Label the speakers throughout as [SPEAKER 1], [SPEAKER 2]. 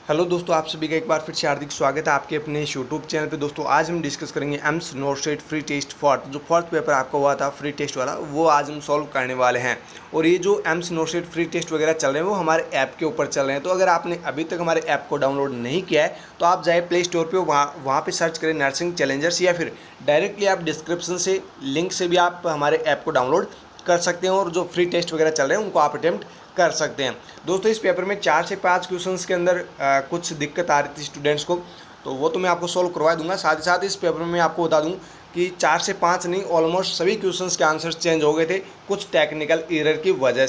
[SPEAKER 1] Hello दोस्तों, आप सभी का एक बार फिर से हार्दिक स्वागत है आपके अपने इस यूट्यूब चैनल पे। दोस्तों आज हम डिस्कस करेंगे एम्स नोरस्टेट फ्री टेस्ट फोर्थ, जो फोर्थ पेपर आपका हुआ था फ्री टेस्ट वाला, वो आज हम सॉल्व करने वाले हैं। और ये जो एम्स नोरस्टेट फ्री टेस्ट वगैरह चल रहे हैं वो हमारे ऐप के ऊपर चल रहे हैं। तो अगर आपने अभी तक हमारे ऐप को डाउनलोड नहीं किया है तो आप जाए प्ले स्टोर पर, वहाँ पर सर्च करें नर्सिंग चैलेंजर्स, या फिर डायरेक्टली आप डिस्क्रिप्शन से लिंक से भी आप हमारे ऐप को डाउनलोड कर सकते हैं और जो फ्री टेस्ट वगैरह चल रहे हैं उनको आप अटेम्प्ट कर सकते हैं। दोस्तों इस पेपर में 4 से 5 क्वेश्चंस के अंदर कुछ दिक्कत आ रही थी स्टूडेंट्स को, तो वो तो मैं आपको सॉल्व करवा दूंगा। साथ ही साथ इस पेपर में मैं आपको बता दूं कि 4 से 5 नहीं, ऑलमोस्ट सभी क्वेश्चंस के आंसर्स चेंज हो गए थे कुछ टेक्निकल एरर की वजह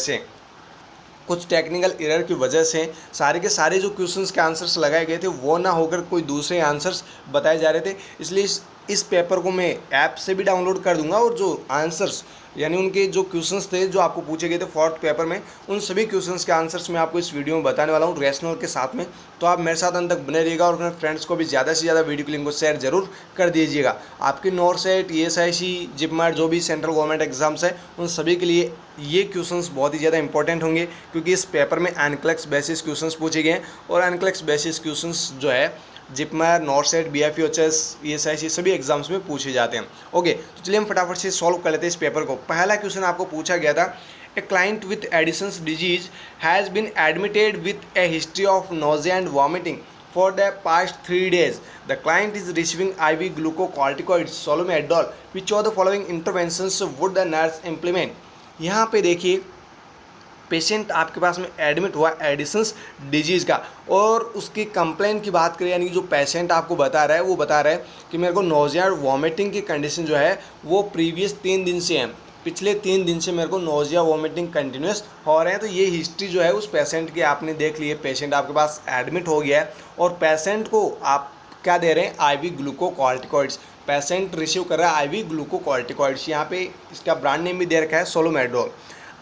[SPEAKER 1] से। सारे के सारे जो क्वेश्चंस के आंसर्स लगाए गए थे वो ना होकर कोई दूसरे आंसर्स बताए जा रहे थे। इसलिए इस पेपर को मैं ऐप से भी डाउनलोड कर दूंगा और जो आंसर्स यानी उनके जो क्वेश्चंस थे जो आपको पूछे गए थे फोर्थ पेपर में, उन सभी क्वेश्चंस के आंसर्स मैं आपको इस वीडियो में बताने वाला हूँ रेशनल के साथ में। तो आप मेरे साथ अंत तक बने रहिएगा और अपने फ्रेंड्स को भी ज़्यादा से ज़्यादा वीडियो के लिंक को शेयर जरूर कर दीजिएगा। आपके नॉरसेट, ESIC, जिपमार जो भी सेंट्रल गवर्नमेंट एग्जाम्स है उन सभी के लिए ये क्वेश्चंस बहुत ही ज़्यादा इंपॉर्टेंट होंगे, क्योंकि इस पेपर में एनक्लेक्स बेसिस क्वेश्चंस पूछे गए हैं। और एनक्लेक्स बेसिस क्वेश्चंस जो है जिपमार, नॉरसेट, BFUHS, ESIC सभी एग्जाम्स में पूछे जाते हैं। ओके, तो चलिए हम फटाफट से सॉल्व कर लेते हैं इस पेपर को। पहला क्वेश्चन आपको पूछा गया था, a client with Addison's disease has been admitted with a history of nausea and vomiting for the past 3 days. The client is receiving IV glucocorticoids Solomedrol. Which of the following interventions would the nurse implement? यहाँ पे देखिए patient आपके पास में admit हुआ Edison's disease का, और उसकी कंप्लेंट की बात करें, यानी जो पेशेंट आपको बता रहा है वो बता रहा है कि मेरे को नोजिया और वॉमिटिंग की कंडीशन जो है वो प्रीवियस 3 दिन से है, पिछले 3 दिन से मेरे को नोजिया वॉमिटिंग कंटिन्यूस हो रहे हैं। तो ये हिस्ट्री जो है उस पेशेंट की आपने देख ली है, पेशेंट आपके पास एडमिट हो गया है और पेशेंट को आप क्या दे रहे हैं, IV ग्लूकोकॉर्टिकॉइड्स। पेशेंट रिसीव कर रहा है IV ग्लूकोकॉर्टिकॉइड्स, यहाँ पे इसका ब्रांड नेम भी दे रखा है सोलोमेड्रोल।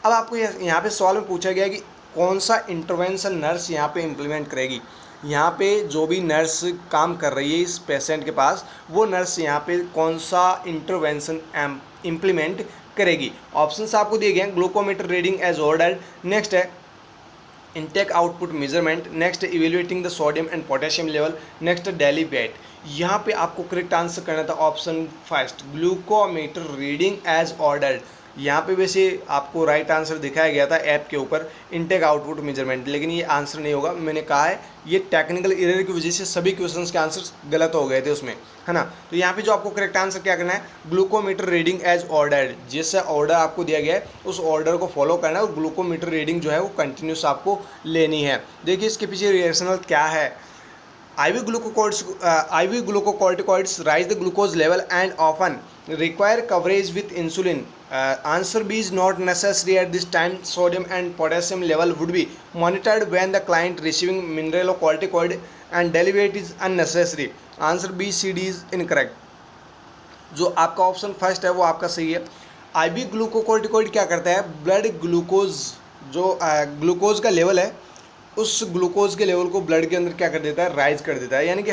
[SPEAKER 1] अब आपको यहाँ पे सवाल में पूछा गया कि कौन सा इंटरवेंशन नर्स यहाँ पे इम्प्लीमेंट करेगी। यहाँ पे जो भी नर्स काम कर रही है इस पेशेंट के पास, वो नर्स यहाँ पे कौन सा इंटरवेंशन इम्प्लीमेंट करेगी। ऑप्शंस आपको दिए गए हैं, glucometer reading as ordered, next है intake output measurement, next evaluating the sodium and potassium level, next daily weight. यहाँ पे आपको करेक्ट आंसर करना था option first, glucometer reading as ordered. यहाँ पे वैसे आपको राइट आंसर दिखाया गया था ऐप के ऊपर इनटेक आउटपुट मेजरमेंट, लेकिन ये आंसर नहीं होगा। मैंने कहा है ये टेक्निकल एरर की वजह से सभी क्वेश्चंस के आंसर्स गलत हो गए थे उसमें, है ना। तो यहाँ पे जो आपको करेक्ट आंसर क्या करना है, ग्लूकोमीटर रीडिंग एज ऑर्डर्ड। जैसे ऑर्डर आपको दिया गया है उस ऑर्डर को फॉलो करना है और ग्लूकोमीटर रीडिंग जो है वो कंटिन्यूस आपको लेनी है। देखिए इसके पीछे रिएक्शनल क्या है। IV glucocorticoids rise the glucose level and often require coverage with insulin. Answer B is not necessary at this time. Sodium and potassium level would be monitored when the client receiving mineralocorticoid and daily weight is unnecessary. Answer B, C, D is incorrect. जो आपका option first है वो आपका सही है। IV glucocorticoid क्या करता है, ब्लड ग्लूकोज जो ग्लूकोज का लेवल है उस ग्लूकोज के लेवल को ब्लड के अंदर क्या कर देता है, राइज कर देता है, यानी कि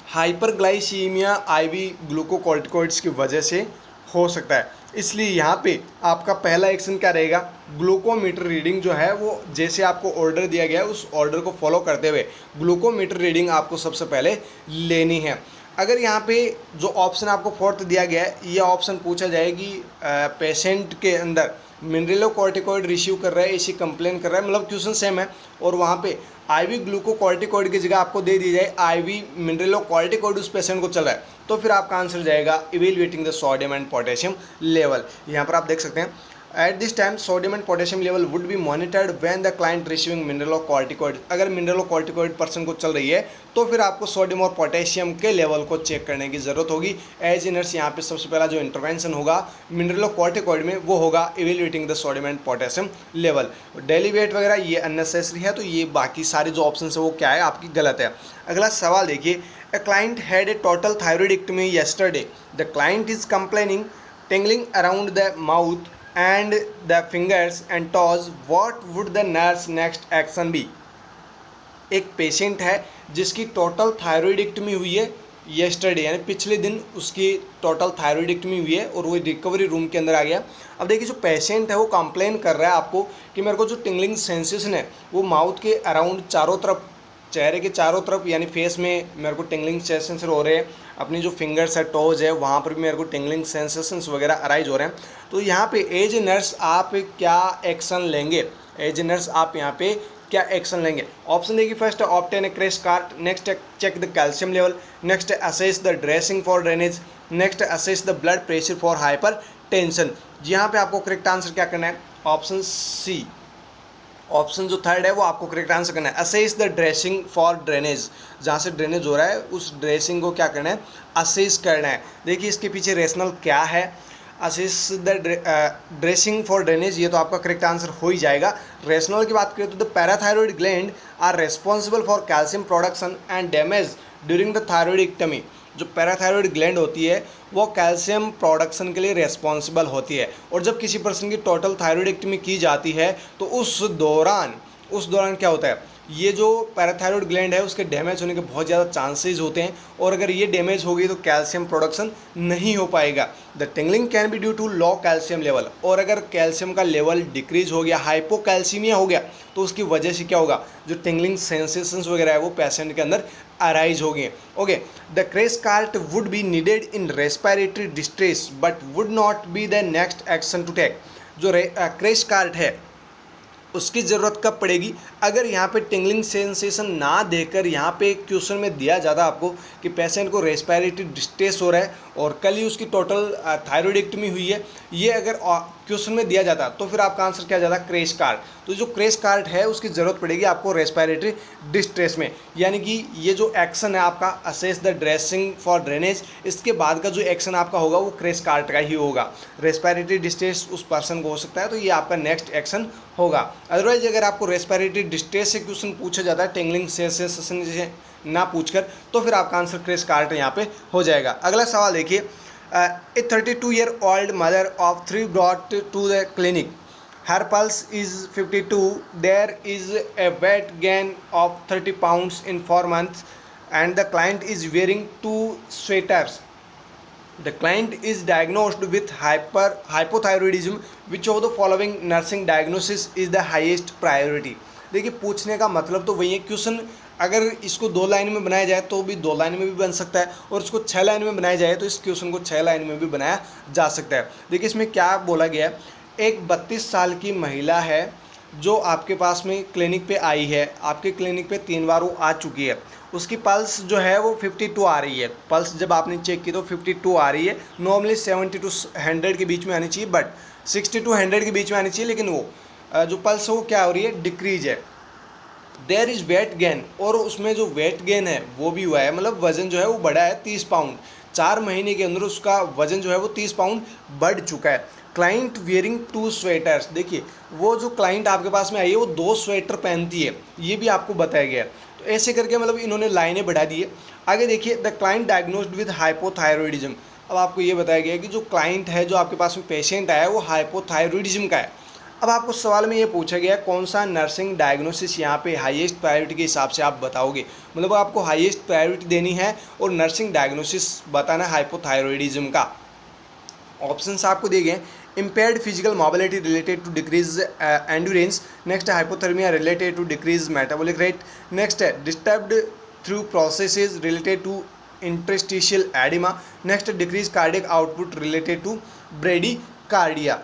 [SPEAKER 1] हाइपरग्लाइसीमिया IV ग्लूकोकॉर्टिकॉइड्स की वजह से हो सकता है। इसलिए यहाँ पे आपका पहला एक्शन क्या रहेगा, ग्लूकोमीटर रीडिंग जो है वो जैसे आपको ऑर्डर दिया गया है उस ऑर्डर को फॉलो करते हुए ग्लूकोमीटर रीडिंग आपको सबसे पहले लेनी है। अगर यहाँ पे जो ऑप्शन आपको फोर्थ दिया गया है, ये ऑप्शन पूछा जाए कि पेशेंट के अंदर मिनरलोकॉर्टिकॉइड रिसीव कर रहा है, ऐसी कंप्लेन कर रहा है, मतलब क्वेश्चन सेम है, और वहाँ पे IV ग्लूकोकॉर्टिकॉइड की जगह आपको दे दी जाए IV मिनरलोकॉर्टिकॉइड उस पेशेंट को चल रहा है, तो फिर आपका आंसर जाएगा evaluating the sodium and potassium level. यहाँ पर आप देख सकते हैं at this time sodium and potassium level would be monitored when the client receiving mineralocorticoid. अगर मिनरलोकॉर्टिकॉइड पर्सन को चल रही है तो फिर आपको सोडियम और पोटेशियम के लेवल को चेक करने की ज़रूरत होगी। एज नर्स यहाँ पे सबसे पहला जो इंटरवेंशन होगा मिनरलोकॉर्टिकॉइड में वो होगा evaluating the sodium and potassium level. Daily wait वगैरह ये अननेसेसरी है, तो ये बाकी सारे जो ऑप्शन है वो क्या है, आपकी गलत है। अगला सवाल देखिए, a client had a total thyroidectomy yesterday, the client is complaining tingling around the mouth and the fingers and toes. What would the nurse next action be? एक पेशेंट है जिसकी टोटल थायरॉइडेक्टमी हुई है येस्टरडे यानी पिछले दिन उसकी टोटल थायरॉइडेक्टमी हुई है और वो रिकवरी रूम के अंदर आ गया। अब देखिए जो पेशेंट है वो कंप्लेन कर रहा है आपको कि मेरे को जो टिंगलिंग सेंसेशन है वो माउथ के अराउंड चारों तरफ, चेहरे के चारों तरफ यानी फेस में मेरे को टिंगलिंग सेंसेशन हो रहे हैं, अपनी जो फिंगर्स है टोज है वहाँ पर भी मेरे को टिंगलिंग सेंसेशंस वगैरह अराइज हो रहे हैं। तो यहाँ पे एज नर्स आप क्या एक्शन लेंगे, एज नर्स आप यहाँ पे क्या एक्शन लेंगे? ऑप्शन देखिए, first obtain a crash cart, next check the calcium level, next assess the dressing for drainage, next assess the blood pressure for hypertension. यहाँ पे आपको करेक्ट आंसर क्या करना है? ऑप्शन सी, ऑप्शन जो third है वो आपको करेक्ट आंसर करना है। Assess the dressing for drainage, जहाँ से ड्रेनेज हो रहा है उस ड्रेसिंग को क्या करना है? असेस करना है। देखिए इसके पीछे रेशनल क्या है, assess the dressing for drainage, ये तो आपका करेक्ट आंसर हो ही जाएगा। रेशनल की बात करें तो the parathyroid gland are responsible for calcium production and damage during the thyroidectomy. जो पैराथायरॉइड ग्लैंड होती है वो कैल्शियम प्रोडक्शन के लिए रेस्पॉन्सिबल होती है, और जब किसी पर्सन की टोटल थायरॉइडेक्टमी की जाती है तो उस दौरान क्या होता है, ये जो पैराथायरॉइड ग्लैंड है उसके डैमेज होने के बहुत ज़्यादा चांसेस होते हैं, और अगर ये डैमेज होगी तो कैल्शियम प्रोडक्शन नहीं हो पाएगा। The tingling can be due to low calcium level, और अगर कैल्शियम का लेवल डिक्रीज हो गया, हाइपोकैल्सीमिया हो गया, तो उसकी वजह से क्या होगा, जो टिंगलिंग सेंसेशंस वगैरह है वो पेशेंट के अंदर अराइज होगी। Okay, the crash cart would be needed in respiratory distress but would not be the next action to take. जो क्रैश कार्ट है उसकी ज़रूरत कब पड़ेगी? अगर यहाँ पे टिंगलिंग सेंसेशन ना देकर यहाँ पे क्वेश्चन में दिया जाता आपको कि पेशेंट को रेस्पिरेटरी डिस्ट्रेस हो रहा है और कल ही उसकी टोटल थायरॉइडेक्टमी हुई है, ये अगर क्वेश्चन में दिया जाता तो फिर आपका आंसर क्या जाता? Crash cart. तो जो क्रैश कार्ट है उसकी ज़रूरत पड़ेगी आपको रेस्पिरेटरी डिस्ट्रेस में, यानी कि ये जो एक्शन है आपका assess the dressing for drainage, इसके बाद का जो एक्शन आपका होगा वो क्रैश कार्ट का ही होगा। रेस्पिरेटरी डिस्ट्रेस उस पर्सन को हो सकता है, तो ये आपका नेक्स्ट एक्शन होगा। अदरवाइज अगर आपको रेस्पिरेटरी डिस्ट्रेस से क्वेश्चन पूछा जाता है टिंगलिंग सेंसेशन से ना पूछकर, तो फिर आपका आंसर क्रैश कार्ट यहाँ पे हो जाएगा। अगला सवाल देखिए, ए 32-year-old mother of 3 brought to the clinic. Her pulse is 52. There is a weight gain of 30 pounds in 4 months, and the client is wearing 2 sweaters. The client is diagnosed with hypothyroidism. Which of the following nursing diagnosis is the highest priority? देखिए पूछने का मतलब तो वही है, question अगर इसको 2 line में बनाया जाए तो भी 2 लाइन में भी बन सकता है, और इसको 6 लाइन में बनाया जाए तो इस क्वेश्चन को 6 लाइन में भी बनाया जा सकता है। देखिए इसमें क्या बोला गया है, एक 32 साल की महिला है जो आपके पास में क्लिनिक पे आई है, आपके क्लिनिक पे 3 बार वो आ चुकी है, उसकी पल्स जो है वो 52 आ रही है। पल्स जब आपने चेक की तो 52 आ रही है। नॉर्मली 70 to 100 के बीच में आनी चाहिए, बट 60 to 100 के बीच में आनी चाहिए, लेकिन वो जो पल्स है वो क्या हो रही है? डिक्रीज है। देयर इज़ वेट गेन, और उसमें जो वेट गेन है वो भी हुआ है, मतलब वज़न जो है वो बढ़ा है 30 पाउंड। 4 महीने के अंदर उसका वज़न जो है वो 30 पाउंड बढ़ चुका है। क्लाइंट वियरिंग 2 स्वेटर्स, देखिए वो जो क्लाइंट आपके पास में आई है वो 2 स्वेटर पहनती है, ये भी आपको बताया गया है। तो ऐसे करके मतलब इन्होंने लाइनें बढ़ा दी है। आगे देखिए, the client diagnosed with hypothyroidism. अब आपको ये बताया गया है कि जो क्लाइंट है, जो आपके पास में पेशेंट आया है वो हाइपोथायरॉइडिज्म का है। अब आपको सवाल में ये पूछा गया कौन सा नर्सिंग डायग्नोसिस यहाँ पे हाईएस्ट प्रायोरिटी के हिसाब से आप बताओगे, मतलब आपको हाईएस्ट प्रायोरिटी देनी है और नर्सिंग डायग्नोसिस बताना है हाइपोथायरॉइडिज्म का। ऑप्शंस आपको दिए गए, impaired physical mobility related to decrease endurance, next hypothermia related to decrease metabolic rate, next disturbed through processes related to interstitial edema, next decreased cardiac output related to bradycardia।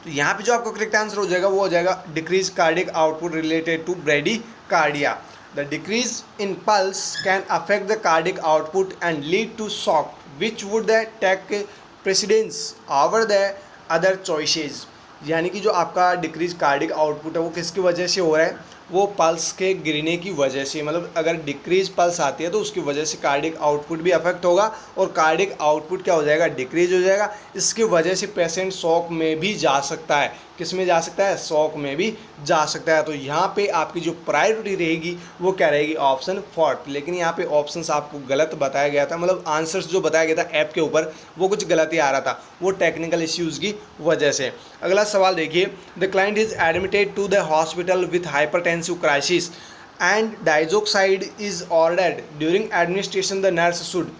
[SPEAKER 1] तो यहाँ पे जो आपका correct answer हो जाएगा वो हो जाएगा decrease cardiac output related to bradycardia. The decrease in pulse can affect the cardiac output and lead to shock, which would the take precedence over the other choices. यानी कि जो आपका डिक्रीज कार्डियक आउटपुट है वो किसकी वजह से हो रहा है? वो पल्स के गिरने की वजह से, मतलब अगर डिक्रीज पल्स आती है तो उसकी वजह से कार्डियक आउटपुट भी अफेक्ट होगा और कार्डियक आउटपुट क्या हो जाएगा? डिक्रीज हो जाएगा। इसकी वजह से पेशेंट शॉक में भी जा सकता है। किस में जा सकता है? शॉक में भी जा सकता है। तो यहाँ पे आपकी जो प्रायोरिटी रहेगी वो क्या रहेगी? ऑप्शन 4। लेकिन यहाँ पे ऑप्शंस आपको गलत बताया गया था, मतलब आंसर्स जो बताया गया था ऐप के ऊपर वो कुछ गलत ही आ रहा था, वो टेक्निकल इश्यूज़ की वजह से। अगला सवाल देखिए, the client is admitted to the hospital with hypertensive crisis and diazoxide is ordered during administration the nurse should.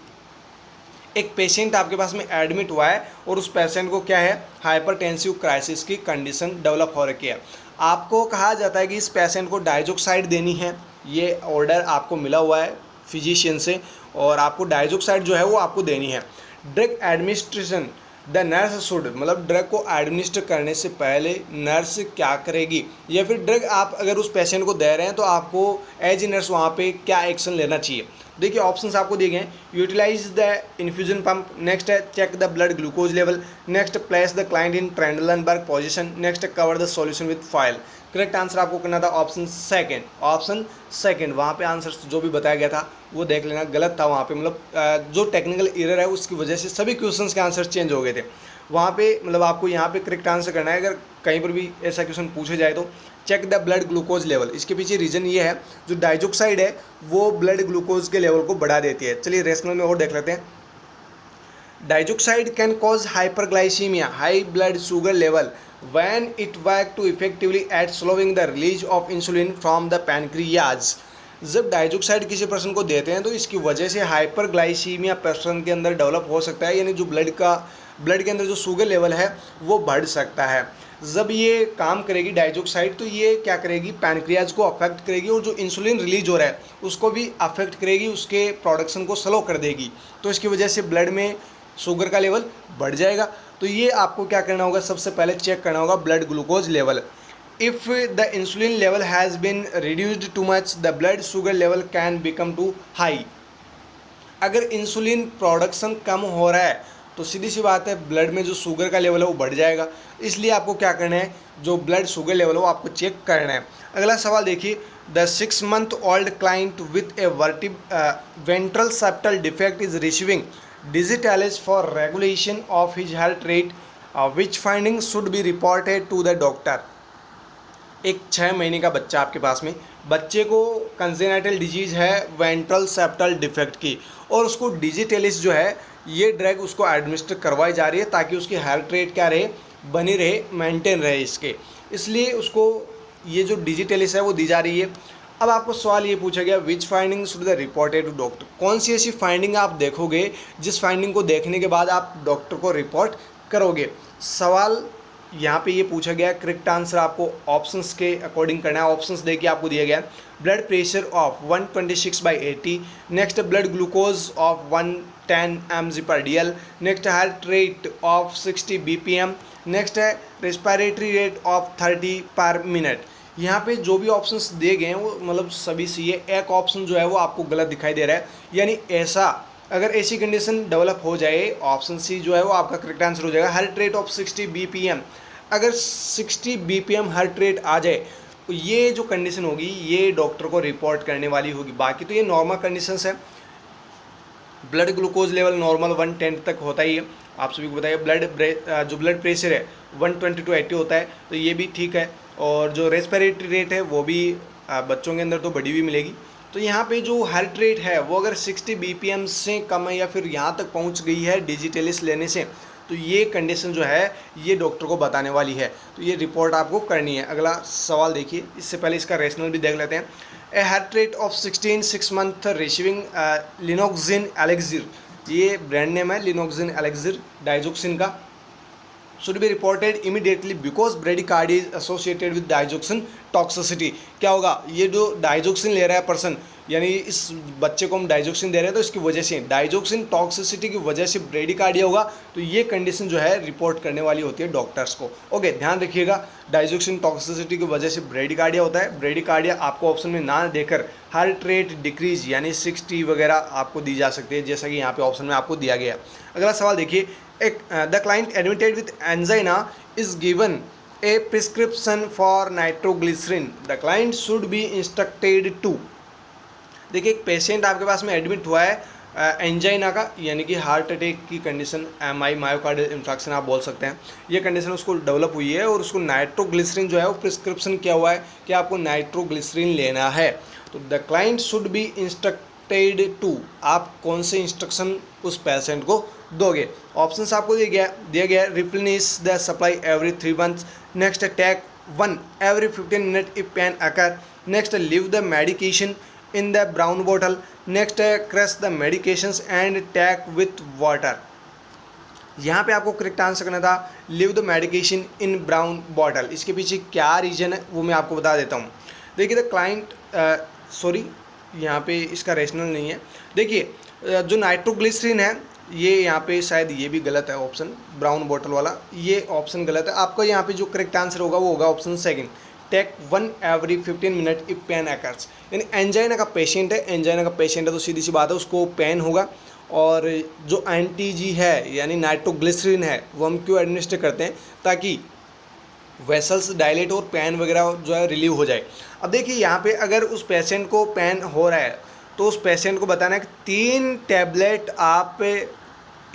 [SPEAKER 1] एक पेशेंट आपके पास में एडमिट हुआ है और उस पेशेंट को क्या है, हाइपरटेंसिव क्राइसिस की कंडीशन डेवलप हो रखी है। आपको कहा जाता है कि इस पेशेंट को डाइजोक्साइड देनी है, ये ऑर्डर आपको मिला हुआ है फिजिशियन से, और आपको डाइजोक्साइड जो है वो आपको देनी है। Drug administration the nurse should, मतलब ड्रग को एडमिनिस्टर करने से पहले नर्स क्या करेगी, या फिर ड्रग आप अगर उस पेशेंट को दे रहे हैं तो आपको एज ए नर्स वहाँ पे क्या एक्शन लेना चाहिए। देखिए ऑप्शंस आपको दिए गए हैं, utilize the infusion pump, next है check the blood glucose level, next place the client in Trendelenburg position, next cover the solution with foil. Correct answer आपको करना था ऑप्शन सेकंड। वहाँ पे आंसर जो भी बताया गया था वो देख लेना, गलत था वहाँ पे, मतलब जो टेक्निकल एरर है उसकी वजह से सभी क्वेश्चंस के आंसर चेंज हो गए थे वहाँ पे। मतलब आपको यहाँ पे करेक्ट आंसर करना है, अगर कहीं पर भी ऐसा क्वेश्चन पूछे जाए तो check the blood glucose level. इसके पीछे रीजन ये है, जो डाइजोक्साइड है वो ब्लड ग्लूकोज के लेवल को बढ़ा देती है। चलिए रेशनल में और देख लेते हैं। Diazoxide can cause hyperglycaemia, high blood sugar level, when it work to effectively at slowing the release of insulin from the pancreas। जब डाइजोक्साइड किसी पर्सन को देते हैं तो इसकी वजह से हाइपरग्लाइसीमिया पर्सन के अंदर डेवलप हो सकता है, यानी जो ब्लड के अंदर जो शुगर लेवल है वो बढ़ सकता है। जब ये काम करेगी डाइजोक्साइड तो ये क्या करेगी, पैनक्रियाज को अफेक्ट करेगी, और जो इंसुलिन रिलीज हो रहा है उसको भी अफेक्ट करेगी, उसके प्रोडक्शन को स्लो कर देगी। तो इसकी वजह से ब्लड में शुगर का लेवल बढ़ जाएगा। तो ये आपको क्या करना होगा, सबसे पहले चेक करना होगा blood glucose level. If the insulin level has been reduced too much the blood sugar level can become too high. अगर इंसुलिन प्रोडक्शन कम हो रहा है तो सीधी सी बात है ब्लड में जो शुगर का लेवल है वो बढ़ जाएगा। इसलिए आपको क्या करना है, जो ब्लड शुगर लेवल है वो आपको चेक करना है। अगला सवाल देखिए, the 6 month old client with a ventral septal defect is receiving digitalis for regulation of his heart rate, which findings should be reported to the doctor। एक 6 महीने का बच्चा आपके पास में, बच्चे को कंजेनाइटल डिजीज़ है वेंट्रल सेप्टल डिफेक्ट की, और उसको डिजिटेलिस जो है ये ड्रग उसको एडमिनिस्टर करवाई जा रही है ताकि उसकी हार्ट रेट क्या रहे, बनी रहे, मेंटेन रहे इसके, इसलिए उसको ये जो डिजिटेलिस है वो दी जा रही है। अब आपको सवाल ये पूछा गया, which finding should the reported to doctor, कौन सी ऐसी फाइंडिंग आप देखोगे जिस फाइंडिंग को देखने के बाद आप डॉक्टर को रिपोर्ट करोगे। सवाल यहाँ पे ये पूछा गया, करेक्ट आंसर आपको ऑप्शंस के अकॉर्डिंग करना है। ऑप्शंस देखिए आपको दिया गया, blood pressure of 126/80, next blood glucose of 110 mg/dl, next heart rate of 60 bpm, next है respiratory rate of 30 per minute. यहाँ पे जो भी ऑप्शंस दिए गए हैं वो मतलब सभी सी है, एक ऑप्शन जो है वो आपको गलत दिखाई दे रहा है, यानी ऐसा अगर ऐसी कंडीशन डेवलप हो जाए ऑप्शन सी जो है वो आपका करेक्ट आंसर हो जाएगा। हार्ट रेट ऑफ 60 bpm, अगर 60 bpm हार्ट रेट आ जाए तो ये जो कंडीशन होगी ये डॉक्टर को रिपोर्ट करने वाली होगी। बाकी तो ये नॉर्मल कंडीशंस है, ब्लड ग्लूकोज लेवल नॉर्मल 110 तक होता ही है, आप सभी को बताइए। जो ब्लड प्रेशर है 120 to 80 होता है, तो ये भी ठीक है, और जो रेस्पिरेटरी रेट है वो भी बच्चों के अंदर तो बढ़ी हुई मिलेगी। तो यहाँ पे जो हार्ट रेट है वो अगर 60 bpm से कम है या फिर यहाँ तक पहुँच गई है डिजिटेलिस लेने से, तो ये कंडीशन जो है ये डॉक्टर को बताने वाली है, तो ये रिपोर्ट आपको करनी है। अगला सवाल देखिए, इससे पहले इसका रेशनल भी देख लेते हैं। A heart rate of 16 6 month receiving Lanoxin elixir, ये ब्रांड नेम है लिनोक्सिन एलेक्सिर डाइजोक्सिन का, should be reported immediately because bradycardia is associated with digoxin toxicity। क्या होगा, ये जो डाइजोक्सिन ले रहा है पर्सन, यानी इस बच्चे को हम डाइजोक्सिन दे रहे हैं तो इसकी वजह से डाइजोक्सिन टॉक्सिसिटी की वजह से ब्रेडिकार्डिया होगा, तो ये कंडीशन जो है रिपोर्ट करने वाली होती है डॉक्टर्स को। ओके, ध्यान रखिएगा, डाइजोक्सिन टॉक्सिसिटी की वजह से ब्रेडिकार्डिया होता है। ब्रेडिकार्डिया आपको ऑप्शन में ना देकर हार्ट रेट डिक्रीज यानी 60 वगैरह आपको दी जा सकती है, जैसा कि यहाँ पे ऑप्शन में आपको दिया गया। अगला सवाल देखिए, the client admitted with angina is given a prescription for nitroglycerin, the client should be instructed to. देखिए, एक पेशेंट आपके पास में एडमिट हुआ है एंजाइना का, यानी कि हार्ट अटैक की कंडीशन, एमआई मायोकार्डियल इंफ्राक्शन आप बोल सकते हैं, ये कंडीशन उसको डेवलप हुई है और उसको नाइट्रोग्लिसरीन जो है वो प्रिस्क्रिप्शन किया हुआ है कि आपको नाइट्रोग्लिसरीन लेना है। तो the client should be instructed to, आप कौन से इंस्ट्रक्शन उस पेशेंट को दोगे। ऑप्शंस आपको दिया गया है, replenish the supply every 3 months, next take 1 every 15 minutes if pain occur. Next, leave the medication in the brown bottle. Next, crush the medications and take with water. यहाँ पे आपको करेक्ट आंसर करना था live the medication in brown bottle. इसके पीछे क्या reason है वो मैं आपको बता देता हूँ। देखिए द क्लाइंट सॉरी यहाँ पे इसका रेशनल नहीं है। देखिए जो नाइट्रोग्लिसरीन है ये यहाँ पे शायद ये भी गलत है ऑप्शन, ब्राउन बॉटल वाला ये ऑप्शन गलत है। आपका यहाँ पे जो करेक्ट आंसर होगा वो होगा option second, take 1 every 15 minutes if pain occurs। यानी एंजाइना का पेशेंट है, एंजाइना का पेशेंट है तो सीधी सी बात है उसको पेन होगा। और जो एंटी-जी है यानी नाइट्रोग्लिसरीन है वो हम क्यों एडमिनिस्टर करते हैं, ताकि वेसल्स डायलेट और पेन वगैरह जो है रिलीव हो जाए। अब देखिए यहाँ पे अगर उस पेशेंट को पेन हो रहा है तो उस पेशेंट को बताना है कि 3 टैबलेट आप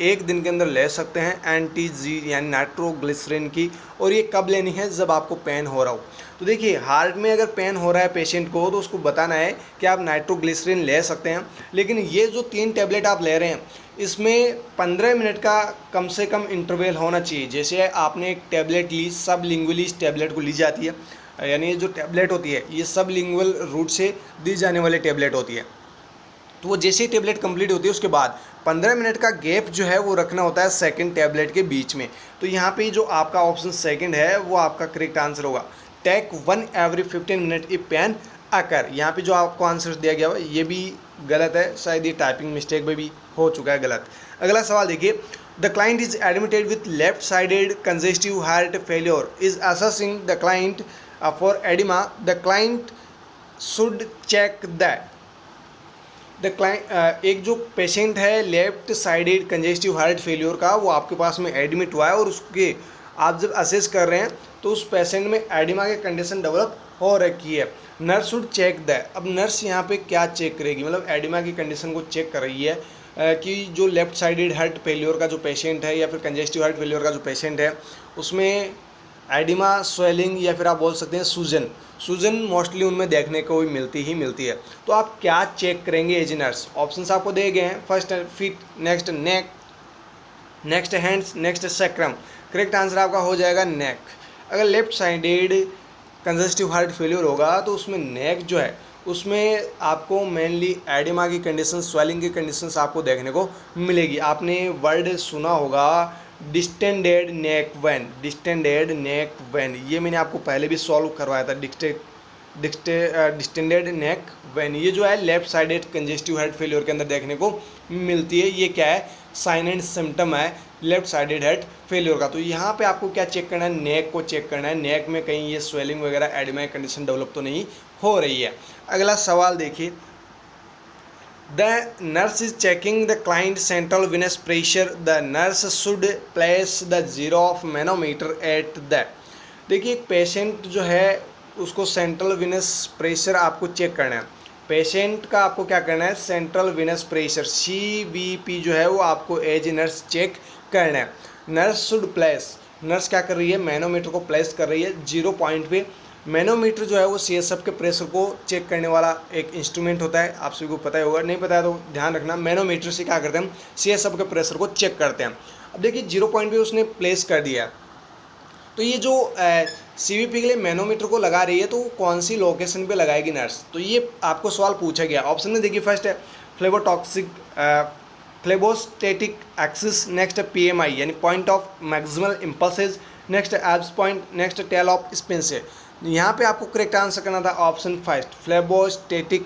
[SPEAKER 1] एक दिन के अंदर ले सकते हैं एंटी-जी यानी नाइट्रोग्लिसरीन की, और ये कब लेनी है, जब आपको पेन हो रहा हो। तो देखिए हार्ट में अगर पेन हो रहा है पेशेंट को तो उसको बताना है कि आप नाइट्रोग्लिसरीन ले सकते हैं, लेकिन ये जो 3 टैबलेट आप ले रहे हैं इसमें 15 मिनट का कम से कम इंटरवल होना चाहिए। जैसे आपने एक टैबलेट ली, सब लिंगुअली इस टैबलेट को ली जाती है, यानी ये जो टैबलेट होती है ये सब लिंगुअल रूट से दी जाने वाली टैबलेट होती है। तो वो जैसे ही टैबलेट कंप्लीट होती है उसके बाद 15 मिनट का गैप जो है वो रखना होता है सेकंड टैबलेट के बीच में। तो यहाँ पे जो आपका ऑप्शन सेकंड है वो आपका करेक्ट आंसर होगा, take 1 every 15 minutes if pain occur। यहाँ पे जो आपको आंसर दिया गया हुआ ये भी गलत है, शायद ये टाइपिंग मिस्टेक में भी हो चुका है गलत। अगला सवाल देखिए, the client is admitted with left sided congestive heart failure is assessing the client for edema, the client should check that. The client एक जो पेशेंट है left sided congestive heart failure का वो आपके पास में एडमिट हुआ है और उसके आप जब असेस कर रहे हैं तो उस पेशेंट में एडिमा की कंडीशन डेवलप हो रखी है। Nurse should check that. अब नर्स यहाँ पे क्या चेक करेगी, मतलब एडिमा की कंडीशन को चेक कर रही है कि जो लेफ्ट साइडेड हार्ट फेलियर का जो पेशेंट है या फिर कंजेस्टिव हार्ट फेलियर का जो पेशेंट है उसमें एडिमा, स्वेलिंग या फिर आप बोल सकते हैं सूजन मोस्टली उनमें देखने को भी मिलती है। तो आप क्या चेक करेंगे एज नर्स? ऑप्शंस आपको दिए गए हैं, first feet, next neck, next hands, next sacrum. Correct answer आपका हो जाएगा नेक। अगर left sided congestive heart failure होगा तो उसमें नेक जो है उसमें आपको मेनली एडिमा की कंडीशन, स्वेलिंग की कंडीशंस आपको देखने को मिलेगी। आपने वर्ड सुना होगा distended neck vein, distended neck vein, ये मैंने आपको पहले भी सॉल्व करवाया था। डिस्टेंडेड नेक वेन ये जो है left sided congestive heart failure के अंदर देखने को मिलती है। ये क्या है, साइन एंड सिम्टम है लेफ्ट साइडेड हार्ट फेलियर का। तो यहाँ पे आपको क्या चेक करना है, नेक को चेक करना है, नेक में कहीं ये स्वेलिंग वगैरह एडिमा कंडीशन डेवलप तो नहीं हो रही है। अगला सवाल देखिए, The nurse is checking the client central venous pressure. The nurse should place the zero of manometer at the। देखिए एक पेशेंट जो है उसको सेंट्रल विनस प्रेशर आपको चेक करना है। पेशेंट का आपको क्या करना है, सेंट्रल विनस प्रेशर CVP जो है वो आपको एज नर्स चेक करना है। नर्स शुड प्लेस, नर्स क्या कर रही है, मैनोमीटर को प्लेस कर रही है 0 पॉइंट पे। मैनोमीटर जो है वो CSF के प्रेशर को चेक करने वाला एक इंस्ट्रूमेंट होता है, आप सभी को पता ही होगा, नहीं पता है तो ध्यान रखना। मैनोमीटर से क्या करते हैं, CSF के प्रेशर को चेक करते हैं। अब देखिए 0 पॉइंट पे उसने प्लेस कर दिया, तो ये जो CVP के लिए मैनोमीटर को लगा रही है तो कौन सी लोकेशन पे लगाएगी नर्स, तो ये आपको सवाल पूछा गया। ऑप्शन में देखिए, फर्स्ट है phlebotoxic phlebostatic axis, next PMI यानी point of maximal impulses, next Erb's point, next tail of Spencer. यहाँ पे आपको करेक्ट आंसर करना था ऑप्शन फर्स्ट, फ्लेबोस्टेटिक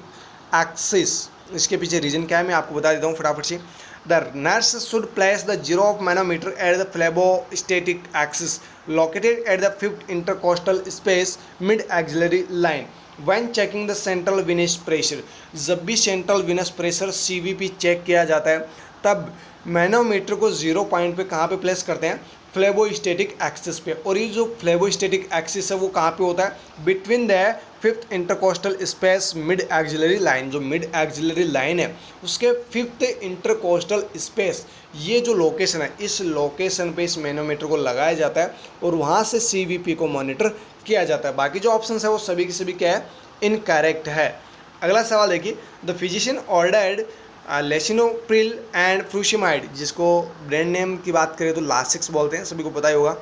[SPEAKER 1] एक्सिस। इसके पीछे रीजन क्या है मैं आपको बता देता हूँ फटाफट से। The nurse should place the 0 of manometer at the phlebostatic axis located at the 5th intercostal space mid axillary line when checking the central venous pressure। जब भी central venous pressure CVP check किया जाता है तब manometer को 0 point पे कहाँ पे प्लेस करते हैं, फ्लेबोस्टेटिक एक्सिस पे। और ये जो फ्लेबोस्टेटिक एक्सिस है वो कहाँ पे होता है, between the 5th intercostal space mid axillary line. जो मिड एक्सिलरी लाइन है उसके 5th इंटरकोस्टल स्पेस, ये जो लोकेशन है इस लोकेशन पे इस मैनोमीटर को लगाया जाता है और वहाँ से CVP को मॉनिटर किया जाता है। बाकी जो ऑप्शन है वो सभी के सभी क्या है, इनकरेक्ट है। अगला सवाल देखिए, द फिजिशियन ऑर्डर्ड लेसिनोप्रिल एंड फ्रूशिमाइड, जिसको ब्रांड नेम की बात करें तो लासिक्स बोलते हैं, सभी को पता ही होगा,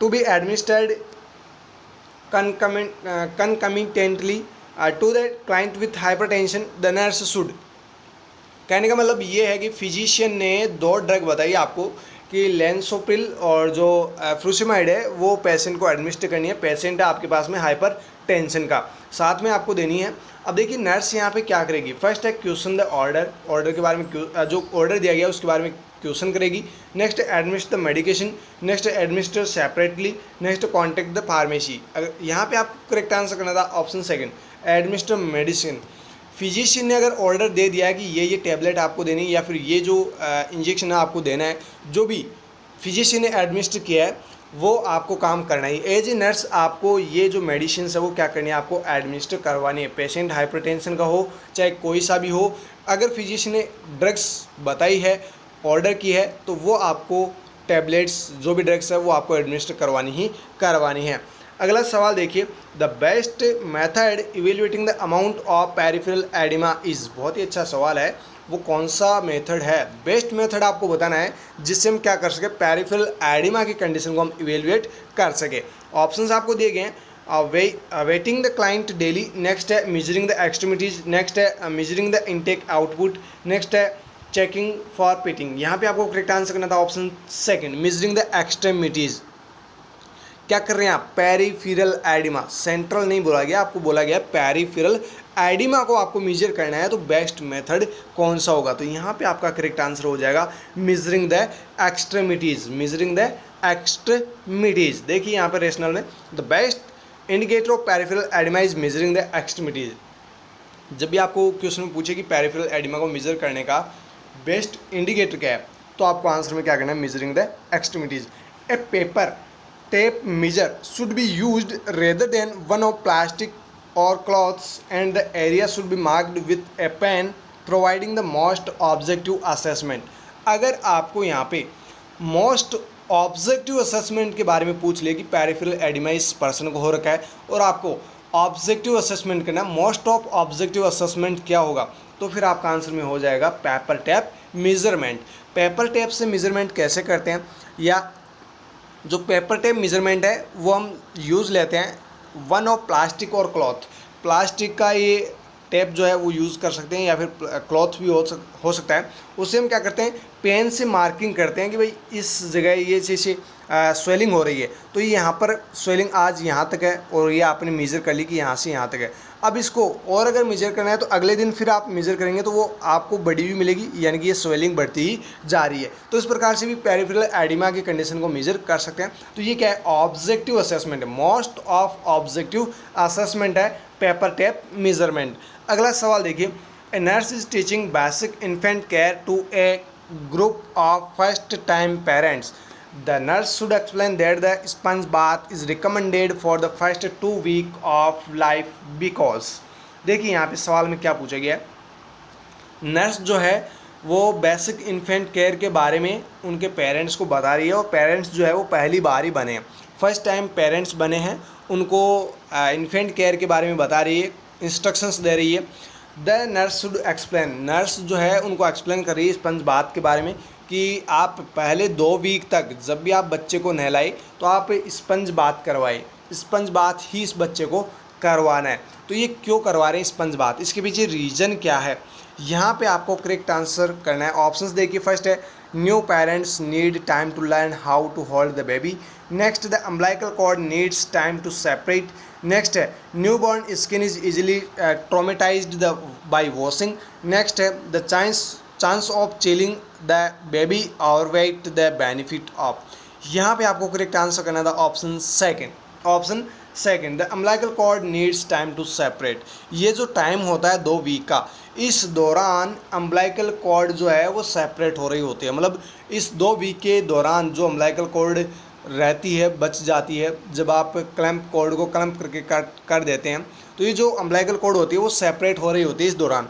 [SPEAKER 1] to be administered concomitantly to the client with hypertension, the nurse should। कहने का मतलब ये है कि फिजिशियन ने दो ड्रग बताई आपको कि लेंसोप्रिल और जो फ्रूसिमाइड है वो पेशेंट को एडमिनिस्टर करनी है। पेशेंट है आपके पास में हाइपर टेंशन का, साथ में आपको देनी है। अब देखिए नर्स यहाँ पे क्या करेगी, फर्स्ट है क्वेश्चन द ऑर्डर, ऑर्डर के बारे में जो ऑर्डर दिया गया उसके बारे में क्वेश्चन करेगी। Next administer the medication, next administer separately, next contact the pharmacy. अगर यहाँ पे आप करेक्ट आंसर करना था option second, administer medicine. Physician ने अगर ऑर्डर दे दिया है कि ये टैबलेट आपको देनी है या फिर ये जो इंजेक्शन है आपको देना है, जो भी फिजिशियन ने एडमिनिस्टर किया है वो आपको काम करना ही। एज ए नर्स आपको ये जो मेडिसिन है वो क्या करनी है, आपको एडमिनिस्टर करवानी है। पेशेंट हाइपरटेंशन का हो चाहे कोई सा भी हो, अगर फिजिशियन ने ड्रग्स बताई है, ऑर्डर की है, तो वो आपको टैबलेट्स जो भी ड्रग्स है वो आपको एडमिनिस्टर करवानी है। अगला सवाल देखिए, the best method evaluating the amount of peripheral oedema is. बहुत ही अच्छा सवाल है, वो कौन सा मेथड है, बेस्ट मेथड आपको बताना है जिससे हम क्या कर सके, पेरिफेरल एडिमा की कंडीशन को हम इवेल्युएट कर सके। ऑप्शंस आपको दिए गए हैं, waiting the client daily, next है मेजरिंग द एक्सट्रीमिटीज, नेक्स्ट है measuring the intake output, next है चेकिंग फॉर पिटिंग। यहाँ पे आपको करेक्ट आंसर करना था option second, measuring the extremities. क्या कर रहे हैं आप, पेरिफेरल एडिमा, सेंट्रल नहीं बोला गया, आपको बोला गया पेरिफेरल एडिमा को आपको मेजर करना है, तो बेस्ट मेथड कौन सा होगा, तो यहाँ पे आपका करेक्ट आंसर हो जाएगा measuring the extremities, measuring the extremities. देखिए यहाँ पे रेशनल में the best indicator of peripheral oedema is measuring the extremities. जब भी आपको क्वेश्चन में पूछे कि पेरिफेरल एडिमा को मेजर करने का बेस्ट इंडिकेटर क्या है, तो आपको आंसर में क्या करना है, measuring the extremities. A paper tape measure should be used rather than one of plastic or cloths, and the area should be marked with a pen providing the most objective assessment। अगर आपको यहाँ पे most objective assessment के बारे में पूछ ले कि पेरिफेरल एडिमा इस पर्सन को हो रखा है और आपको ऑब्जेक्टिव असेसमेंट करना, मोस्ट ऑफ ऑब्जेक्टिव असेसमेंट क्या होगा, तो फिर आपका आंसर में हो जाएगा paper tape measurement. Paper tape से मेजरमेंट कैसे करते हैं, या जो पेपर टेप मेजरमेंट है वो हम यूज़ लेते हैं वन ऑफ प्लास्टिक और क्लॉथ। प्लास्टिक का ये टेप जो है वो यूज़ कर सकते हैं या फिर क्लॉथ भी हो सकता है। उससे हम क्या करते हैं, पेन से मार्किंग करते हैं कि भाई इस जगह ये जैसे स्वेलिंग हो रही है, तो ये यहाँ पर स्वेलिंग आज यहाँ तक है और ये आपने मेज़र कर ली कि यहाँ से यहाँ तक है। अब इसको और अगर मेज़र करना है तो अगले दिन फिर आप मेज़र करेंगे तो वो आपको बड़ी भी मिलेगी, यानी कि ये स्वेलिंग बढ़ती ही जा रही है। तो इस प्रकार से भी पेरिफेरल एडिमा की कंडीशन को मेज़र कर सकते हैं। तो ये क्या है, ऑब्जेक्टिव असेसमेंट है, मोस्ट ऑफ ऑब्जेक्टिव असेसमेंट है पेपर टेप मेजरमेंट। अगला सवाल देखिए, a nurse is teaching basic infant care to a group of first time parents. The nurse should explain that the sponge bath is recommended for the first 2 weeks of life because। देखिए यहाँ पे सवाल में क्या पूछा गया है, nurse जो है वो बेसिक इन्फेंट केयर के बारे में उनके पेरेंट्स को बता रही है, और पेरेंट्स जो है वो पहली बार ही बने हैं, फर्स्ट टाइम पेरेंट्स बने हैं, उनको इन्फेंट केयर के बारे में बता रही है, इंस्ट्रक्शंस दे रही है। The nurse should explain, nurse जो है उनको एक्सप्लेन कर रही है स्पंज बाथ के बारे में कि आप पहले 2 वीक तक जब भी आप बच्चे को नहलाए तो आप स्पंज बाथ करवाए, स्पंज बाथ ही इस बच्चे को करवाना है। तो ये क्यों करवा रहे हैं स्पंज बाथ, इसके पीछे रीज़न क्या है, यहाँ पे आपको करेक्ट आंसर करना है। ऑप्शंस देखिए, फर्स्ट है new parents need time to learn how to hold the baby, next the umbilical cord needs time to separate, next है new born skin is easily traumatized by washing, next है the chance of chilling the baby और weigh the benefit of. यहाँ पे आपको correct answer करना था option second, the umbilical cord needs time to separate. ये जो टाइम होता है 2 वीक का, इस दौरान अम्बिलिकल कॉर्ड जो है वो सेपरेट हो रही होती है, मतलब इस 2 वीक के दौरान जो अम्बिलिकल कॉर्ड रहती है बच जाती है, जब आप क्लैंप कॉर्ड को क्लैंप करके कर देते हैं तो ये जो अम्बिलिकल कॉर्ड होती है वो सेपरेट हो रही होती है इस दौरान।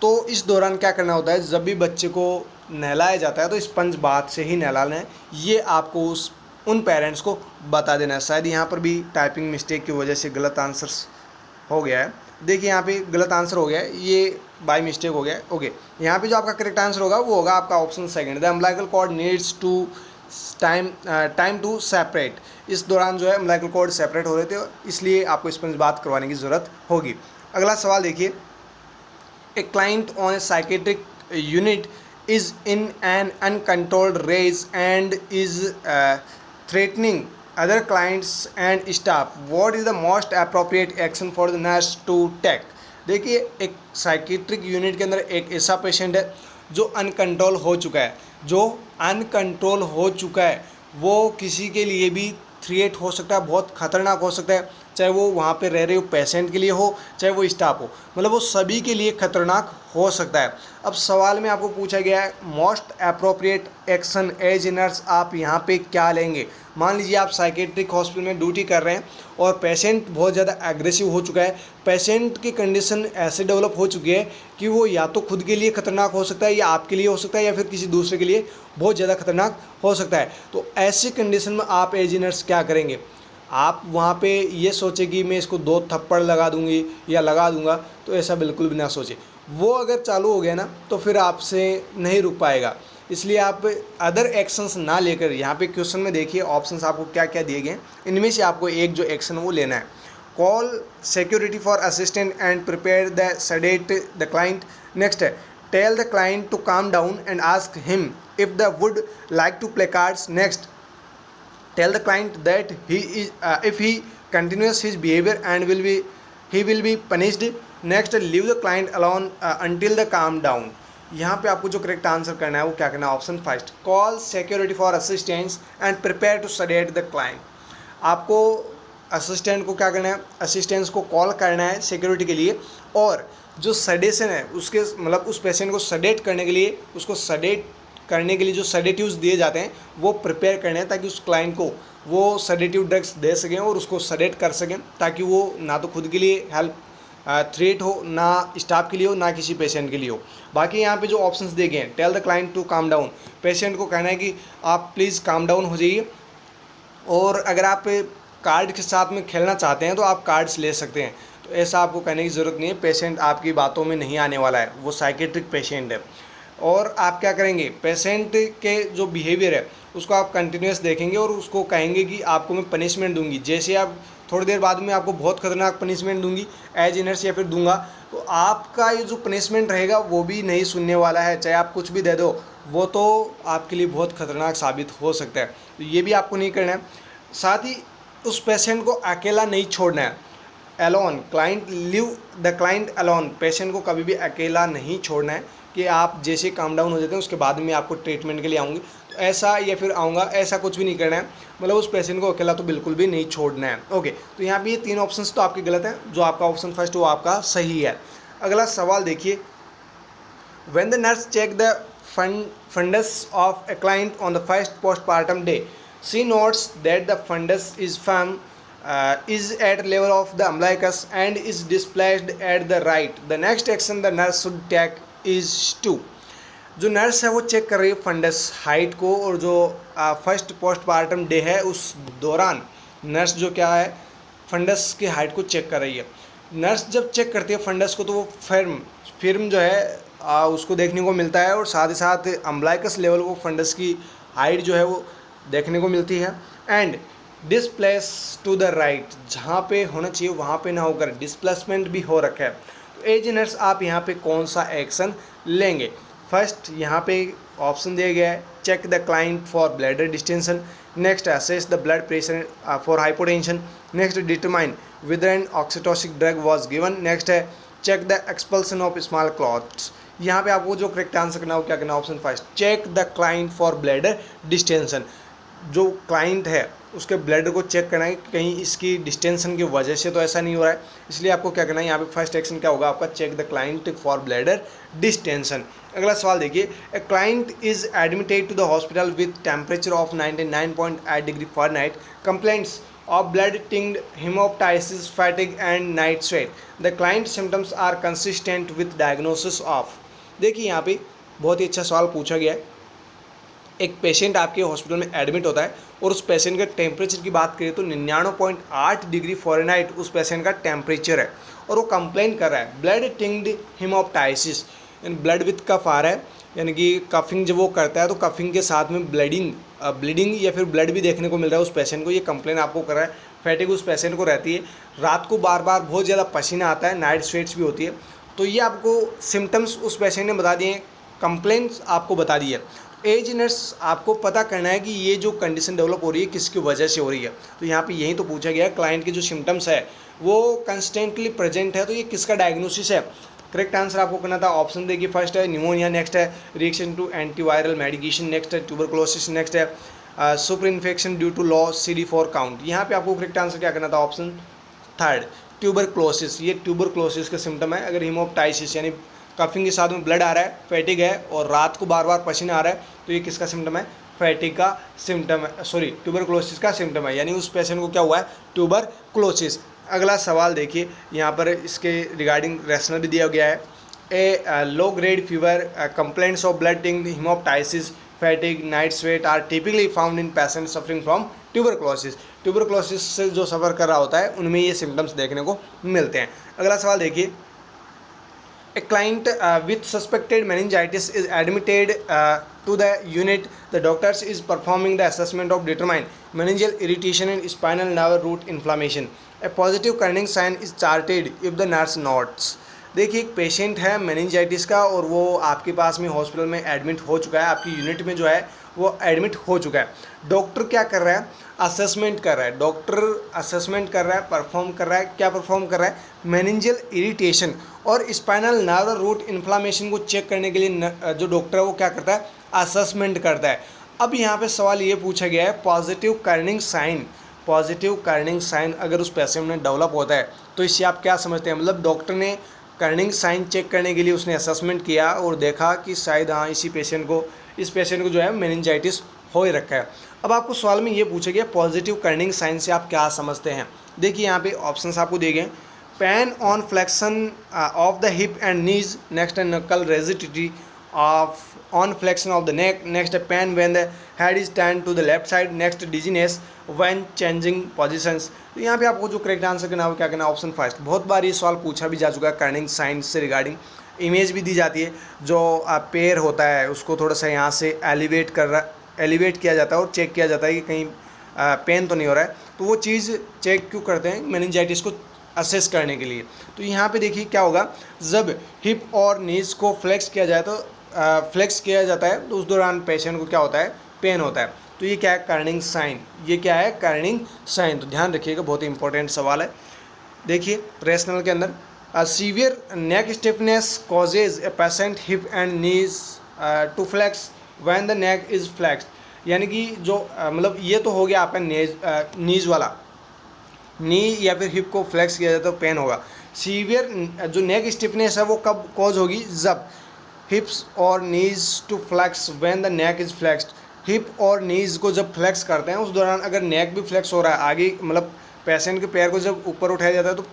[SPEAKER 1] तो इस दौरान क्या करना होता है, जब भी बच्चे को नहलाया जाता है तो स्पंज बाथ से ही नहलाना है, ये आपको उन पेरेंट्स को बता देना है। शायद यहाँ पर भी टाइपिंग मिस्टेक की वजह से गलत आंसर्स हो गया है, देखिए यहाँ पे गलत आंसर हो गया है, ये बाय मिस्टेक हो गया है। ओके, यहाँ पे जो आपका करेक्ट आंसर होगा वो होगा आपका option second, the umbilical cord needs to time to separate. इस दौरान जो है अम्बिलिकल कॉर्ड सेपरेट हो रहे थे, इसलिए आपको इस पर बात करवाने की ज़रूरत होगी। अगला सवाल देखिए, a client on A psychiatric unit is in an uncontrolled rage and is threatening other clients and staff. What is the most appropriate action for the nurse to take? देखिए, एक साइकेट्रिक यूनिट के अंदर एक ऐसा patient है जो uncontrol हो चुका है। वो किसी के लिए भी थ्रेट हो सकता है, बहुत खतरनाक हो सकता है, चाहे वो वहाँ पे रह रहे हो पेशेंट के लिए हो, चाहे वो स्टाफ हो, मतलब वो सभी के लिए खतरनाक हो सकता है। अब सवाल में आपको पूछा गया है most appropriate action as a nurse, आप यहाँ पे क्या लेंगे। मान लीजिए आप साइकेट्रिक हॉस्पिटल में ड्यूटी कर रहे हैं और पेशेंट बहुत ज़्यादा एग्रेसिव हो चुका है, पेशेंट की कंडीशन ऐसे डेवलप हो चुकी है कि वो या तो खुद के लिए खतरनाक हो सकता है, या आपके लिए हो सकता है, या फिर किसी दूसरे के लिए बहुत ज़्यादा खतरनाक हो सकता है। तो ऐसी कंडीशन में आप एज ए नर्स क्या करेंगे। आप वहाँ पे ये सोचे कि मैं इसको 2 थप्पड़ लगा दूंगी या लगा दूंगा, तो ऐसा बिल्कुल भी ना सोचे। वो अगर चालू हो गया ना तो फिर आपसे नहीं रुक पाएगा। इसलिए आप अदर एक्शंस ना लेकर, यहाँ पे क्वेश्चन में देखिए ऑप्शंस आपको क्या क्या दिए गए हैं, इनमें से आपको एक जो एक्शन वो लेना है। Call security for assistant and prepare the sedate the client. Next है tell the client to calm down and ask him if the would like to play cards. Next tell the client that if he continues his behavior and he will be punished. Next, leave the client alone until the calm down. यहाँ पे आपको जो correct answer करना है वो क्या करना है, option first, call security for assistance and prepare to sedate the client. आपको असिस्टेंट को क्या करना है, असिस्टेंस को कॉल करना है सिक्योरिटी के लिए, और जो सडेशन है उसके मतलब उस पेशेंट को सडेट करने के लिए, उसको सडेट करने के लिए जो सडेटिव्स दिए जाते हैं वो प्रिपेयर करने हैं, ताकि उस क्लाइंट को वो सडेटिव ड्रग्स दे सकें और उसको सडेट कर सकें, ताकि वो ना तो खुद के लिए हेल्प थ्रेट हो, ना स्टाफ के लिए हो, ना किसी पेशेंट के लिए हो। बाकी यहाँ पे जो ऑप्शंस दिए गए हैं, tell the client to calm down, patient को कहना है कि आप प्लीज़ काम डाउन हो जाइए, और अगर आप कार्ड के साथ में खेलना चाहते हैं तो आप कार्ड्स ले सकते हैं। तो ऐसा आपको कहने की ज़रूरत नहीं है, पेशेंट आपकी बातों में नहीं आने वाला है, वो साइकेट्रिक पेशेंट है। और आप क्या करेंगे, पेशेंट के जो बिहेवियर है उसको आप कंटिन्यूस देखेंगे और उसको कहेंगे कि आपको मैं पनिशमेंट दूंगी, जैसे आप थोड़ी देर बाद में आपको बहुत खतरनाक पनिशमेंट दूंगी एज ए नर्स या फिर दूंगा, तो आपका ये जो पनिशमेंट रहेगा वो भी नहीं सुनने वाला है। चाहे आप कुछ भी दे दो, वो तो आपके लिए बहुत खतरनाक साबित हो सकता है, तो ये भी आपको नहीं करना है। साथ ही उस पेशेंट को अकेला नहीं छोड़ना है, alone client, leave the client alone, patient को कभी भी अकेला नहीं छोड़ना है कि आप जैसे काम डाउन हो जाते हैं उसके बाद में आपको ट्रीटमेंट के लिए आऊँगी तो ऐसा या फिर आऊँगा, ऐसा कुछ भी नहीं करना है, मतलब उस पेशेंट को अकेला तो बिल्कुल भी नहीं छोड़ना है। ओके, तो यहाँ पे ये 3 ऑप्शंस तो आपके गलत हैं, जो आपका ऑप्शन फर्स्ट वो आपका सही है। अगला सवाल देखिए, when the nurse check the fundus of a client on the first postpartum day, she notes that the fundus is firm, is at level of the umbilicus and is displaced at the right. The next action the nurse should take is to, जो nurse है वो check कर रही है funds height को, और जो first postpartum day है उस दौरान नर्स जो क्या है फंडस की हाइट को चेक कर रही है। नर्स जब चेक करती है फंडस को तो वो फिर्म जो है उसको देखने को मिलता है, और साथ ही साथ अम्बलाइकस लेवल वो फंडस की हाइट जो है वो देखने को मिलती है। And displaced to the right, जहाँ पे होना चाहिए वहाँ पे ना होकर डिस्प्लेसमेंट भी हो रखा है। तो एज नर्स आप यहाँ पे कौन सा एक्शन लेंगे। फर्स्ट यहाँ पे ऑप्शन दिया गया है, check the client for bladder distension. Next, assess the blood pressure for hypotension. Next, determine whether an oxytocic drug was given. Next है check the expulsion of small clots. यहाँ पे आपको जो करेक्ट आंसर करना हो क्या करना, option first, check the client for bladder distension. जो क्लाइंट है उसके ब्लड को चेक करना है कि कहीं इसकी डिस्टेंशन की वजह से तो ऐसा नहीं हो रहा है, इसलिए आपको क्या करना है, यहाँ पे फर्स्ट एक्शन क्या होगा आपका, check the client for bladder distension. अगला सवाल देखिए, a client is admitted to the hospital with temperature of 99.8 degree Fahrenheit, complaints of blood tinged hemoptysis, fatigue and night sweat. The client symptoms are consistent with diagnosis of। देखिए यहाँ पे बहुत ही अच्छा सवाल पूछा गया है। एक पेशेंट आपके हॉस्पिटल में एडमिट होता है और उस पेशेंट का टेम्परेचर की बात करें तो 99.8 डिग्री फ़ारेनहाइट उस पेशेंट का टेम्परेचर है, और वो कंप्लेन कर रहा है ब्लड टिंग्ड हेमोप्टाइसिस, यानी ब्लड विथ कफ आ रहा है, यानी कि कफिंग जब वो करता है तो कफिंग के साथ में ब्लीडिंग या फिर ब्लड भी देखने को मिल रहा है उस पेशेंट को, ये कंप्लेन आपको कर रहा है। फैटिग उस पेशेंट को रहती है, रात को बार बार बहुत ज़्यादा पसीना आता है, नाइट स्वेट्स भी होती है। तो ये आपको सिम्टम्स उस पेशेंट ने बता दिए, कंप्लेंट्स आपको बता दी है। एज नर्स आपको पता करना है कि ये जो कंडीशन डेवलप हो रही है किसकी वजह से हो रही है। तो यहाँ पे यही तो पूछा गया है, क्लाइंट के जो सिम्टम्स है वो कंस्टेंटली प्रेजेंट है, तो ये किसका डायग्नोसिस है। करेक्ट आंसर आपको करना था ऑप्शन देखिए, फर्स्ट है न्यूमोनिया, नेक्स्ट है reaction to antiviral medication, next है ट्यूबरकुलोसिस, नेक्स्ट है super infection due to loss CD4 count. यहाँ पे आपको करेक्ट आंसर क्या करना था, ऑप्शन थर्ड ट्यूबरकुलोसिस। ये ट्यूबरकुलोसिस का सिम्टम है। अगर हीमोप्टाइसिस यानी कफिंग के साथ में ब्लड आ रहा है, फैटिग है और रात को बार बार पसीना आ रहा है, तो ये किसका सिम्टम है, फैटिग का सिम्टम है, सॉरी ट्यूबरकुलोसिस का सिम्टम है, यानी उस पेशेंट को क्या हुआ है, ट्यूबरकुलोसिस। अगला सवाल देखिए, यहाँ पर इसके रिगार्डिंग रैशनल भी दिया गया है। A low grade fever, complaints of blood tinged, haemoptysis, fatigue, night sweat are typically found in patient suffering from tuberculosis. Tuberculosis से जो सफ़र कर रहा होता है उनमें ये सिम्टम्स देखने को मिलते हैं। अगला सवाल देखिए, a client with suspected meningitis is admitted to the unit. The doctors is performing the assessment of determine meningeal irritation and spinal nerve root inflammation. A positive corning sign is charted if the nurse notes. देखिए, एक patient है meningitis का और वो आपके पास में hospital में एडमिट हो चुका है, आपकी यूनिट में जो है वो एडमिट हो चुका है। डॉक्टर क्या कर रहा है, असेसमेंट कर रहा है, डॉक्टर असेसमेंट कर रहा है, परफॉर्म कर रहा है, क्या परफॉर्म कर रहा है, मेनिंजियल इरिटेशन और स्पाइनल नर्व रूट इन्फ्लामेशन को चेक करने के लिए जो डॉक्टर है वो क्या करता है, असेसमेंट करता है। अब यहाँ पे सवाल ये पूछा गया है, पॉजिटिव कर्निंग साइन अगर उस पेशेंट में डेवलप होता है तो इससे आप क्या समझते हैं, मतलब डॉक्टर ने कर्निंग साइन चेक करने के लिए उसने असेसमेंट किया और देखा कि शायद हाँ इस पेशेंट को जो है मेनिंजाइटिस हो ही रखा है। अब आपको सवाल में ये पूछा गया पॉजिटिव कर्निंग साइन से आप क्या समझते हैं। देखिए यहाँ पे ऑप्शंस आपको दिए गए, pain on flexion of the hip and knees, next है nuchal rigidity of on flexion of the neck, next है pain when the head is turn to the left side, next dizziness when changing positions. तो यहाँ पे आपको जो correct answer करना है वो क्या करना है, ऑप्शन फर्स्ट। बहुत बार ये सवाल पूछा भी जा चुका है कर्निंग साइन से रिगार्डिंग। इमेज भी दी जाती है, जो पैर होता है उसको थोड़ा सा यहाँ से एलिवेट किया जाता है और चेक किया जाता है कि कहीं पेन तो नहीं हो रहा है, तो वो चीज़ चेक क्यों करते हैं, मेनिंजाइटिस को असेस करने के लिए। तो यहाँ पे देखिए क्या होगा, जब हिप और नीज को फ्लेक्स किया जाए तो तो उस दौरान पेशेंट को क्या होता है, पेन होता है। तो ये क्या है, कर्निंग साइन। ये क्या है, कर्निंग साइन। तो ध्यान रखिएगा, बहुत ही इंपॉर्टेंट सवाल है। देखिए रेशनल के अंदर, severe neck stiffness causes a patient hip and knees to flex when the neck is flexed. यानी कि जो मतलब ये तो हो गया आपका नीज वाला, नी या फिर हिप को फ्लेक्स किया जाता है तो पेन होगा। सीवियर जो नेक स्टिफनेस है वो कब कॉज होगी, जब हिप्स और knees to flex when the neck is flexed. Hip और नीज को जब फ्लेक्स करते हैं उस दौरान अगर नेक भी फ्लेक्स हो रहा है आगे, मतलब पेशेंट के पैर को जब ऊपर उठाया जाता है तो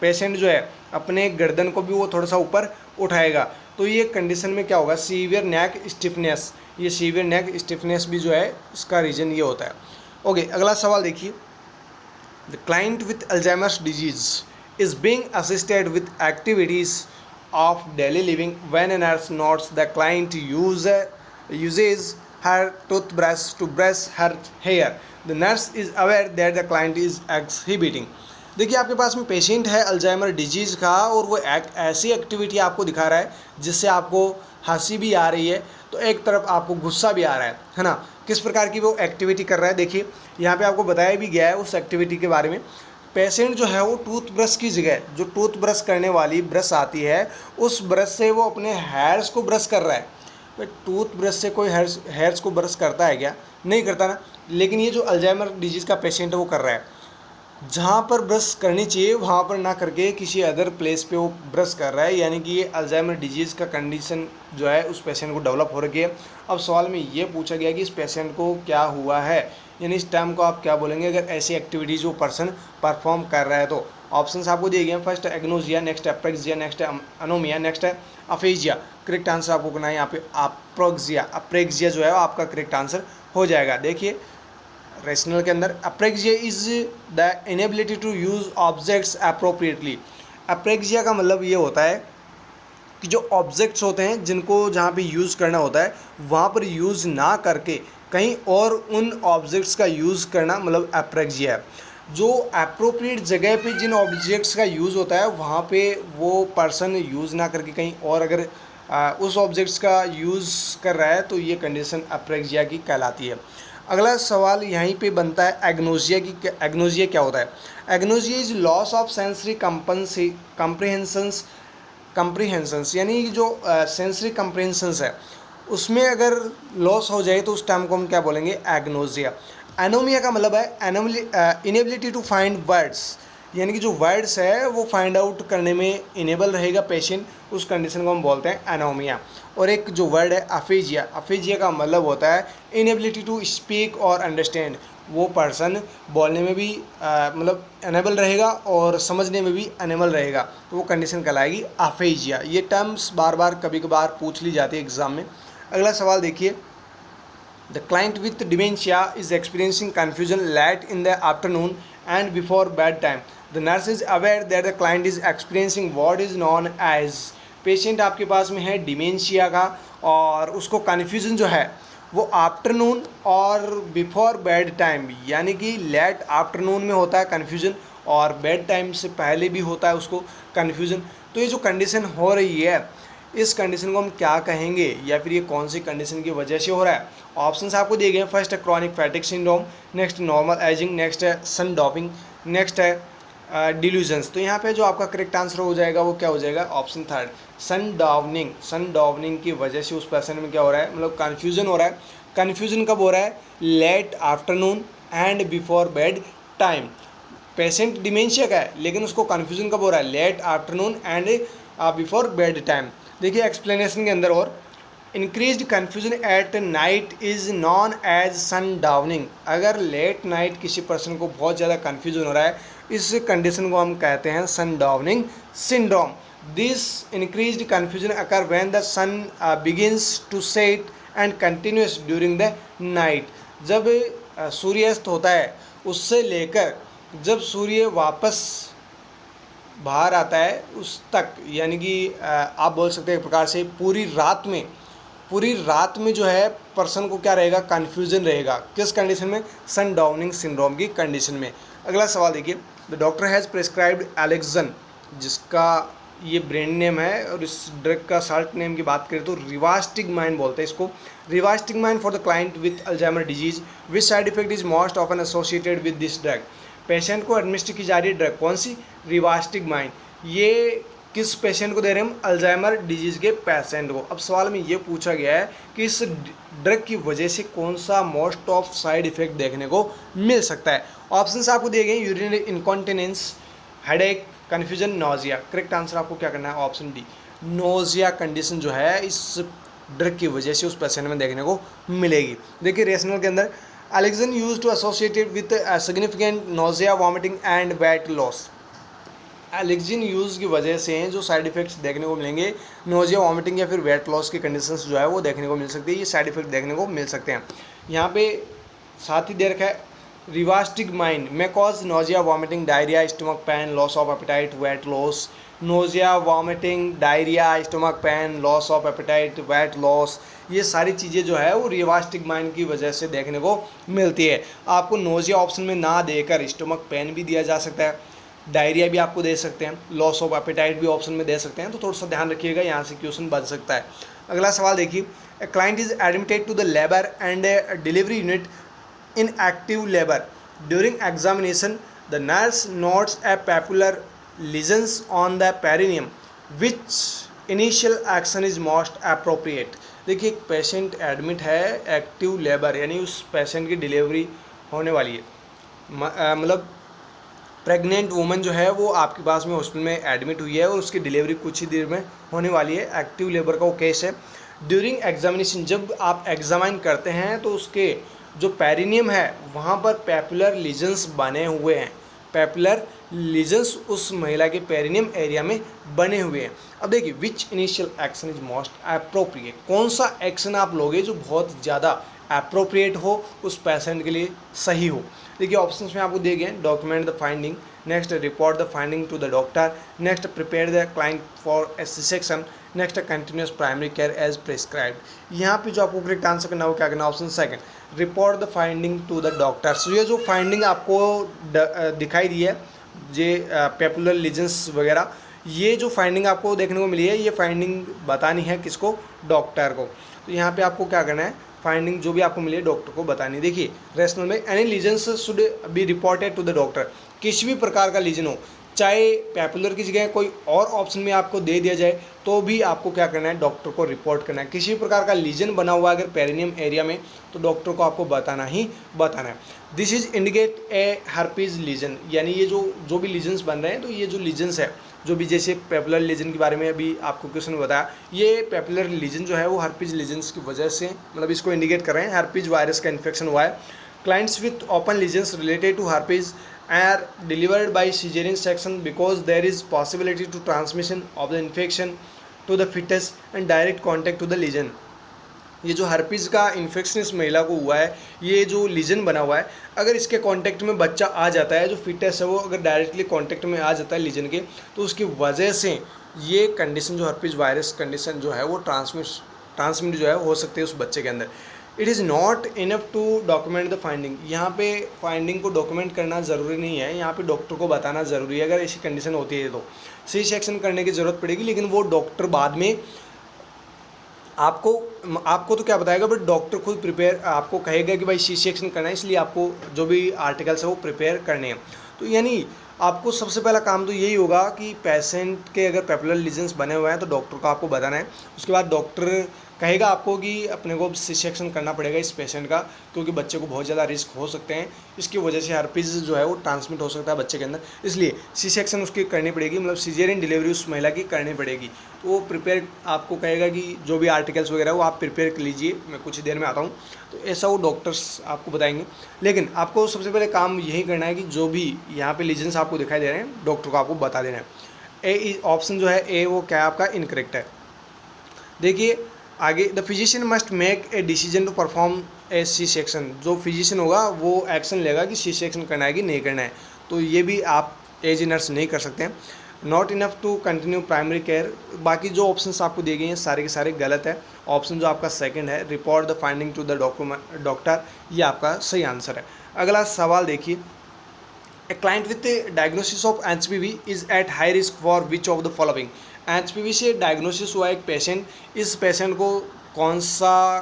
[SPEAKER 1] पेशेंट जो है अपने गर्दन को भी वो थोड़ा सा ऊपर उठाएगा। तो ये कंडीशन में क्या होगा, सीवियर नेक स्टिफनेस। ये सीवियर नेक स्टिफनेस भी जो है इसका रीजन ये होता है। ओके, अगला सवाल देखिए, the client with Alzheimer's disease is being assisted with activities of daily living when a nurse notes the client uses her toothbrush to brush her hair. The nurse is aware that the client is exhibiting. देखिए आपके पास में patient है Alzheimer disease का और वो एक ऐसी एक्टिविटी आपको दिखा रहा है जिससे आपको हंसी भी आ रही है तो एक तरफ आपको गुस्सा भी आ रहा है ना। किस प्रकार की वो एक्टिविटी कर रहा है, देखिए यहाँ पे आपको बताया भी गया है उस एक्टिविटी के बारे में। पेशेंट जो है वो टूथब्रश की जगह जो टूथब्रश करने वाली ब्रश आती है उस ब्रश से वो अपने हेयर्स को ब्रश कर रहा है। भाई टूथब्रश से कोई हेयर्स को ब्रश करता है क्या, नहीं करता ना। लेकिन ये जो अल्जाइमर डिजीज़ का पेशेंट है वो कर रहा है, जहाँ पर ब्रश करनी चाहिए वहाँ पर ना करके किसी अदर प्लेस पे वो ब्रश कर रहा है। यानी कि ये अल्जाइमर डिजीज़ का कंडीशन जो है उस पेशेंट को डेवलप हो रही है। अब सवाल में ये पूछा गया कि इस पेशेंट को क्या हुआ है, यानी इस टाइम को आप क्या बोलेंगे अगर ऐसी एक्टिविटीज़ वो पर्सन परफॉर्म कर रहा है। तो ऑप्शंस आपको दिए गए हैं, फर्स्ट है एग्नोजिया, नेक्स्ट है अप्रेक्सिया, नेक्स्ट है अनोमिया, नेक्स्ट है अफेजिया। करेक्ट आंसर आपको करना है यहाँ पे अप्रेक्सिया जो है आपका करेक्ट आंसर हो जाएगा। देखिए रेशनल के अंदर, apraxia is the inability to use objects appropriately. Apraxia का मतलब ये होता है कि जो ऑब्जेक्ट्स होते हैं जिनको जहाँ पे यूज़ करना होता है वहाँ पर यूज़ ना करके कहीं और उन ऑब्जेक्ट्स का यूज़ करना मतलब एप्रेक्सिया है। जो अप्रोप्रिएट जगह पे जिन ऑब्जेक्ट्स का यूज़ होता है वहाँ पे वो पर्सन यूज़ ना करके कहीं और अगर उस ऑब्जेक्ट्स का यूज़ कर रहा है तो ये कंडीशन एप्रेक्सिया की कहलाती है। अगला सवाल यहीं पे बनता है एग्नोसिया की। एग्नोसिया क्या होता है? Agnosia is loss of sensory comprehensions, यानी जो सेंसरी कंप्रीहेंशंस है उसमें अगर लॉस हो जाए तो उस टाइम को हम क्या बोलेंगे? एग्नोसिया। एनोमिया का मतलब है इनेबिलिटी टू फाइंड वर्ड्स, यानी कि जो वर्ड्स है वो फाइंड आउट करने में इनेबल रहेगा पेशेंट, उस कंडीशन को हम बोलते हैं एनोमिया। और एक जो वर्ड है अफेजिया, अफेजिया का मतलब होता है इनेबिलिटी टू स्पीक और अंडरस्टैंड, वो पर्सन बोलने में भी मतलब अनेबल रहेगा और समझने में भी अनेबल रहेगा, तो वो कंडीशन कहलाएगी अफेजिया। ये टर्म्स बार बार कभी कभार पूछ ली जाती है एग्जाम में। अगला सवाल देखिए, the client with dementia is experiencing confusion late in the afternoon and before bedtime. The nurse is aware that the client is experiencing what is known as, patient आपके पास में है डिमेंशिया का और उसको कन्फ्यूजन जो है वो आफ्टरनून और बिफोर बेड टाइम, यानी कि लेट आफ्टरनून में होता है कन्फ्यूजन और बेड टाइम से पहले भी होता है उसको कन्फ्यूजन। तो ये जो कंडीशन हो रही है इस कंडीशन को हम क्या कहेंगे या फिर ये कौन सी कंडीशन की वजह से हो रहा है? ऑप्शंस आपको दिए गए हैं। फर्स्ट है chronic फैटिक syndrome, next normal ageing, next है सन डॉपिंग, नेक्स्ट है डिल्यूजन्स। तो यहाँ पे जो आपका करेक्ट आंसर हो जाएगा वो क्या हो जाएगा? ऑप्शन थर्ड, सन डाउनिंग। सन डाउनिंग की वजह से उस पर्सन में क्या हो रहा है? मतलब कन्फ्यूजन हो रहा है। कन्फ्यूजन कब हो रहा है? Late afternoon and before bed time. Patient dementia का है लेकिन उसको कन्फ्यूजन कब हो रहा है? Late afternoon and before bed time. देखिए एक्सप्लेनेशन के अंदर, और increased confusion at night is known as sundowning. अगर लेट नाइट किसी पर्सन को बहुत ज़्यादा कन्फ्यूजन हो रहा है इस कंडीशन को हम कहते हैं sundowning syndrome. This increased confusion occur when the sun begins to set and continues during the night. जब सूर्यास्त होता है उससे लेकर जब सूर्य वापस बाहर आता है उस तक, यानी कि आप बोल सकते हैं एक प्रकार से पूरी रात में जो है पर्सन को क्या रहेगा? कन्फ्यूजन रहेगा। किस कंडीशन में? सन डाउनिंग सिंड्रोम की कंडीशन में। अगला सवाल देखिए, द डॉक्टर हैज़ प्रिस्क्राइब्ड एलेक्जन, जिसका ये ब्रांड नेम है, और इस ड्रग का शॉर्ट नेम की बात करें तो रिवास्टिगमाइन बोलते हैं इसको। Rivastigmine for the client with Alzheimer disease, which side effect is most often associated with this drug. Patient को एडमिनिस्टर की जा रही है ड्रग, कौन सी? रिवास्टिगमाइन। ये किस पेशेंट को दे रहे हैं हम? अल्जाइमर डिजीज़ के पेशेंट को। अब सवाल में ये पूछा गया है कि इस ड्रग की वजह से कौन सा मोस्ट ऑफ साइड इफेक्ट देखने को मिल सकता है? ऑप्शंस आपको दिए गए, urinary incontinence, headache, confusion, nausea. Correct answer आपको क्या करना है? ऑप्शन डी, नोजिया कंडीशन जो है इस ड्रग की वजह से उस पेशेंट में देखने को मिलेगी। देखिए रेशनल के अंदर, Exelon use to associated with significant nausea, vomiting and weight loss. Exelon use की वजह से जो साइड इफ़ेक्ट्स देखने को मिलेंगे, नोजिया, वॉमिटिंग या फिर वेट लॉस की कंडीशंस जो है वो देखने को मिल सकती है। ये साइड इफेक्ट देखने को मिल सकते हैं। यहाँ पे साथ ही दे रखा है रिवास्टिगमाइन में cause nausea, vomiting, diarrhoea, stomach pain, loss of appetite, weight loss. Nausea, vomiting, diarrhoea, stomach pain, loss of appetite, weight loss, ये सारी चीज़ें जो है वो रिवास्टिगमाइन की वजह से देखने को मिलती है। आपको नोजिया ऑप्शन में ना देकर स्टमक पेन भी दिया जा सकता है, डायरिया भी आपको दे सकते हैं, लॉस ऑफ एपेटाइट भी ऑप्शन में दे सकते हैं, तो थोड़ा सा ध्यान रखिएगा, यहाँ से क्वेश्चन बन सकता है। अगला सवाल देखिए, a client is admitted to the labour and delivery unit in active labour during examination, the nurse notes a papular lesions on the perineum, which initial action is most appropriate. देखिए एक patient admit है active labour, यानी उस patient की delivery होने वाली है, मतलब प्रेग्नेंट वुमन जो है वो आपके पास में हॉस्पिटल में एडमिट हुई है और उसकी डिलीवरी कुछ ही देर में होने वाली है। एक्टिव लेबर का वो केस है। ड्यूरिंग एग्जामिनेशन, जब आप एग्जामाइन करते हैं तो उसके जो पेरिनियम है वहाँ पर पैपुलर लीजन्स बने हुए हैं। पैपुलर लीजन्स उस महिला के पेरिनियम एरिया में बने हुए हैं। अब देखिए which initial action is most appropriate, कौन सा एक्शन आप लोगे जो बहुत ज़्यादा अप्रोप्रिएट हो, उस पेशेंट के लिए सही हो। देखिए ऑप्शंस में आपको दिए गए हैं, document the finding, next report the finding to the doctor, next prepare the client for a section, next continuous primary care as prescribed. यहाँ पे जो आपको करेक्ट आंसर करना है वो क्या करना है, option second report the finding to the doctor. So ये जो फाइंडिंग आपको दिखाई दी है ये पेपुलर लीजन्स वगैरह, ये जो फाइंडिंग आपको देखने को मिली है ये फाइंडिंग बतानी है किसको, डॉक्टर को। तो यहाँ पे आपको क्या करना है, फाइंडिंग जो भी आपको मिली है डॉक्टर को बतानी है। देखिए रेशनल में any lesions should be reported to the doctor, किसी भी प्रकार का लीजन हो, चाहे पेपुलर की जगह कोई और ऑप्शन में आपको दे दिया जाए तो भी आपको क्या करना है, डॉक्टर को रिपोर्ट करना है। किसी भी प्रकार का लीजन बना हुआ अगर पेरिनियम एरिया में तो डॉक्टर को आपको बताना ही बताना है। This is indicate a herpes lesion, यानी ये जो भी लीजन्स बन रहे हैं तो ये जो लीजन्स है जो भी, जैसे पेपुलर लीजन के बारे में अभी आपको क्वेश्चन में बताया, ये पेपुलर लीजन जो है वो हर्पीज लीजन्स की वजह से मतलब इसको इंडिकेट कर रहे हैं, हर्पीज वायरस का इन्फेक्शन हुआ है। Clients with open lesions related to herpes are delivered by cesarean section because there is possibility to transmission of the infection to the fetus and direct contact to the lesion। ये जो herpes का infection इस महिला को हुआ है, ये जो लीजन बना हुआ है, अगर इसके कांटेक्ट में बच्चा आ जाता है, जो फिटस है वो अगर डायरेक्टली कांटेक्ट में आ जाता है लीजन के, तो उसकी वजह से ये कंडीशन जो हर्पीज़ वायरस कंडीशन जो है वो ट्रांसमिट जो है हो सकती है उस बच्चे के अंदर। It is not enough to document the finding, यहाँ पे फाइंडिंग को डॉक्यूमेंट करना ज़रूरी नहीं है, यहाँ पे डॉक्टर को बताना ज़रूरी है। अगर ऐसी कंडीशन होती है तो सी सेक्शन करने की ज़रूरत पड़ेगी, लेकिन वो डॉक्टर बाद में आपको तो क्या बताएगा, बट डॉक्टर खुद प्रिपेयर आपको कहेगा कि भाई सी सेक्शन करना है, इसलिए आपको जो भी आर्टिकल्स है वो प्रिपेयर करने हैं। तो यानी आपको सबसे पहला काम तो यही होगा कि पेशेंट के अगर पेपुलर लीजन्स बने हुए हैं तो डॉक्टर को आपको बताना है। उसके बाद डॉक्टर कहेगा आपको कि अपने को सी सेक्शन करना पड़ेगा इस पेशेंट का, क्योंकि बच्चे को बहुत ज़्यादा रिस्क हो सकते हैं, इसकी वजह से हर्पीज़ जो है वो ट्रांसमिट हो सकता है बच्चे के अंदर, इसलिए सी सेक्शन उसकी करनी पड़ेगी, मतलब सीजेरियन डिलीवरी उस महिला की करनी पड़ेगी। तो वो प्रिपेयर आपको कहेगा कि जो भी आर्टिकल्स वगैरह वो आप प्रिपेयर कर लीजिए, मैं कुछ देर में आता हूँ। तो ऐसा वो डॉक्टर्स आपको बताएंगे, लेकिन आपको सबसे पहले काम यही करना है कि जो भी यहाँ पे लीजन्स आपको दिखाई दे रहे हैं डॉक्टर को आपको बता देना है। ए ऑप्शन जो है ए वो क्या आपका इनकरेक्ट है। देखिए आगे, the physician must make a decision to perform a C section, जो फिजिशियन होगा वो एक्शन लेगा कि सी सेक्शन करना है कि नहीं करना है। तो ये भी आप एज ए नर्स नहीं कर सकते हैं। Not enough to continue primary care, बाकी जो ऑप्शंस आपको दिए गए हैं सारे के सारे गलत है। ऑप्शन जो आपका सेकंड है report the finding to the doctor, ये आपका सही आंसर है। अगला सवाल देखिए, a client with diagnosis of HPV is at high risk for which of the following. HPV से डायग्नोसिस हुआ एक पेशेंट, इस पेशेंट को कौन सा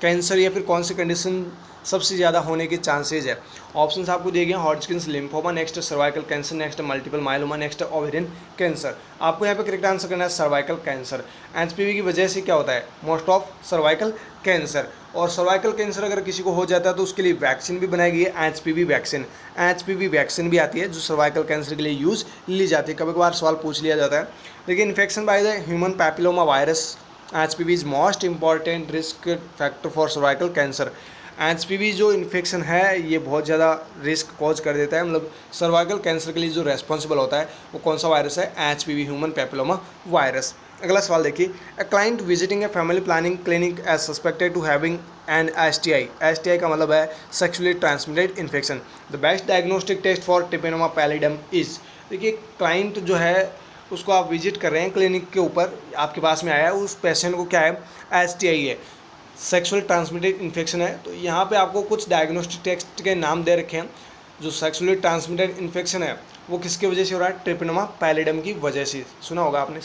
[SPEAKER 1] कैंसर या फिर कौन सी कंडीशन सबसे ज़्यादा होने के चांसेज है। ऑप्शंस आपको दिए गए हैं, Hodgkin's lymphoma, next cervical cancer, next multiple myeloma, next ovarian cancer. आपको यहाँ पे करेक्ट आंसर करना है सर्वाइकल कैंसर। HPV की वजह से क्या होता है, मोस्ट ऑफ सर्वाइकल कैंसर, और सर्वाइकल कैंसर अगर किसी को हो जाता है तो उसके लिए वैक्सीन भी बनाई गई है, HPV वैक्सीन। HPV वैक्सीन भी आती है जो सर्वाइकल कैंसर के लिए यूज़ ली जाती है। कभी कभार सवाल पूछ लिया जाता है। लेकिन infection by the human papilloma virus HPV is most important risk factor for cervical cancer. HPV जो इन्फेक्शन है ये बहुत ज़्यादा रिस्क कॉज कर देता है, मतलब सर्वाइकल कैंसर के लिए जो रेस्पॉन्सिबल होता है वो कौन सा वायरस है, HPV ह्यूमन पैपिलोमा वायरस। अगला सवाल देखिए, a client visiting a family planning clinic as suspected to having an STI। STI का मतलब है sexually transmitted infection. The best diagnostic test for treponema pallidum is. देखिए क्लाइंट जो है उसको आप विजिट कर रहे हैं क्लिनिक के ऊपर, आपके पास में आया है, उस पेशेंट को क्या है, STI है, सेक्सुअल ट्रांसमिटेड इन्फेक्शन है। तो यहाँ पे आपको कुछ डायग्नोस्टिक टेस्ट के नाम दे रखे हैं। जो सेक्सुअली ट्रांसमिटेड इन्फेक्शन है वो किसकी वजह से हो रहा है, ट्रिपेनोमा पैलिडम की वजह से। सुना होगा आपने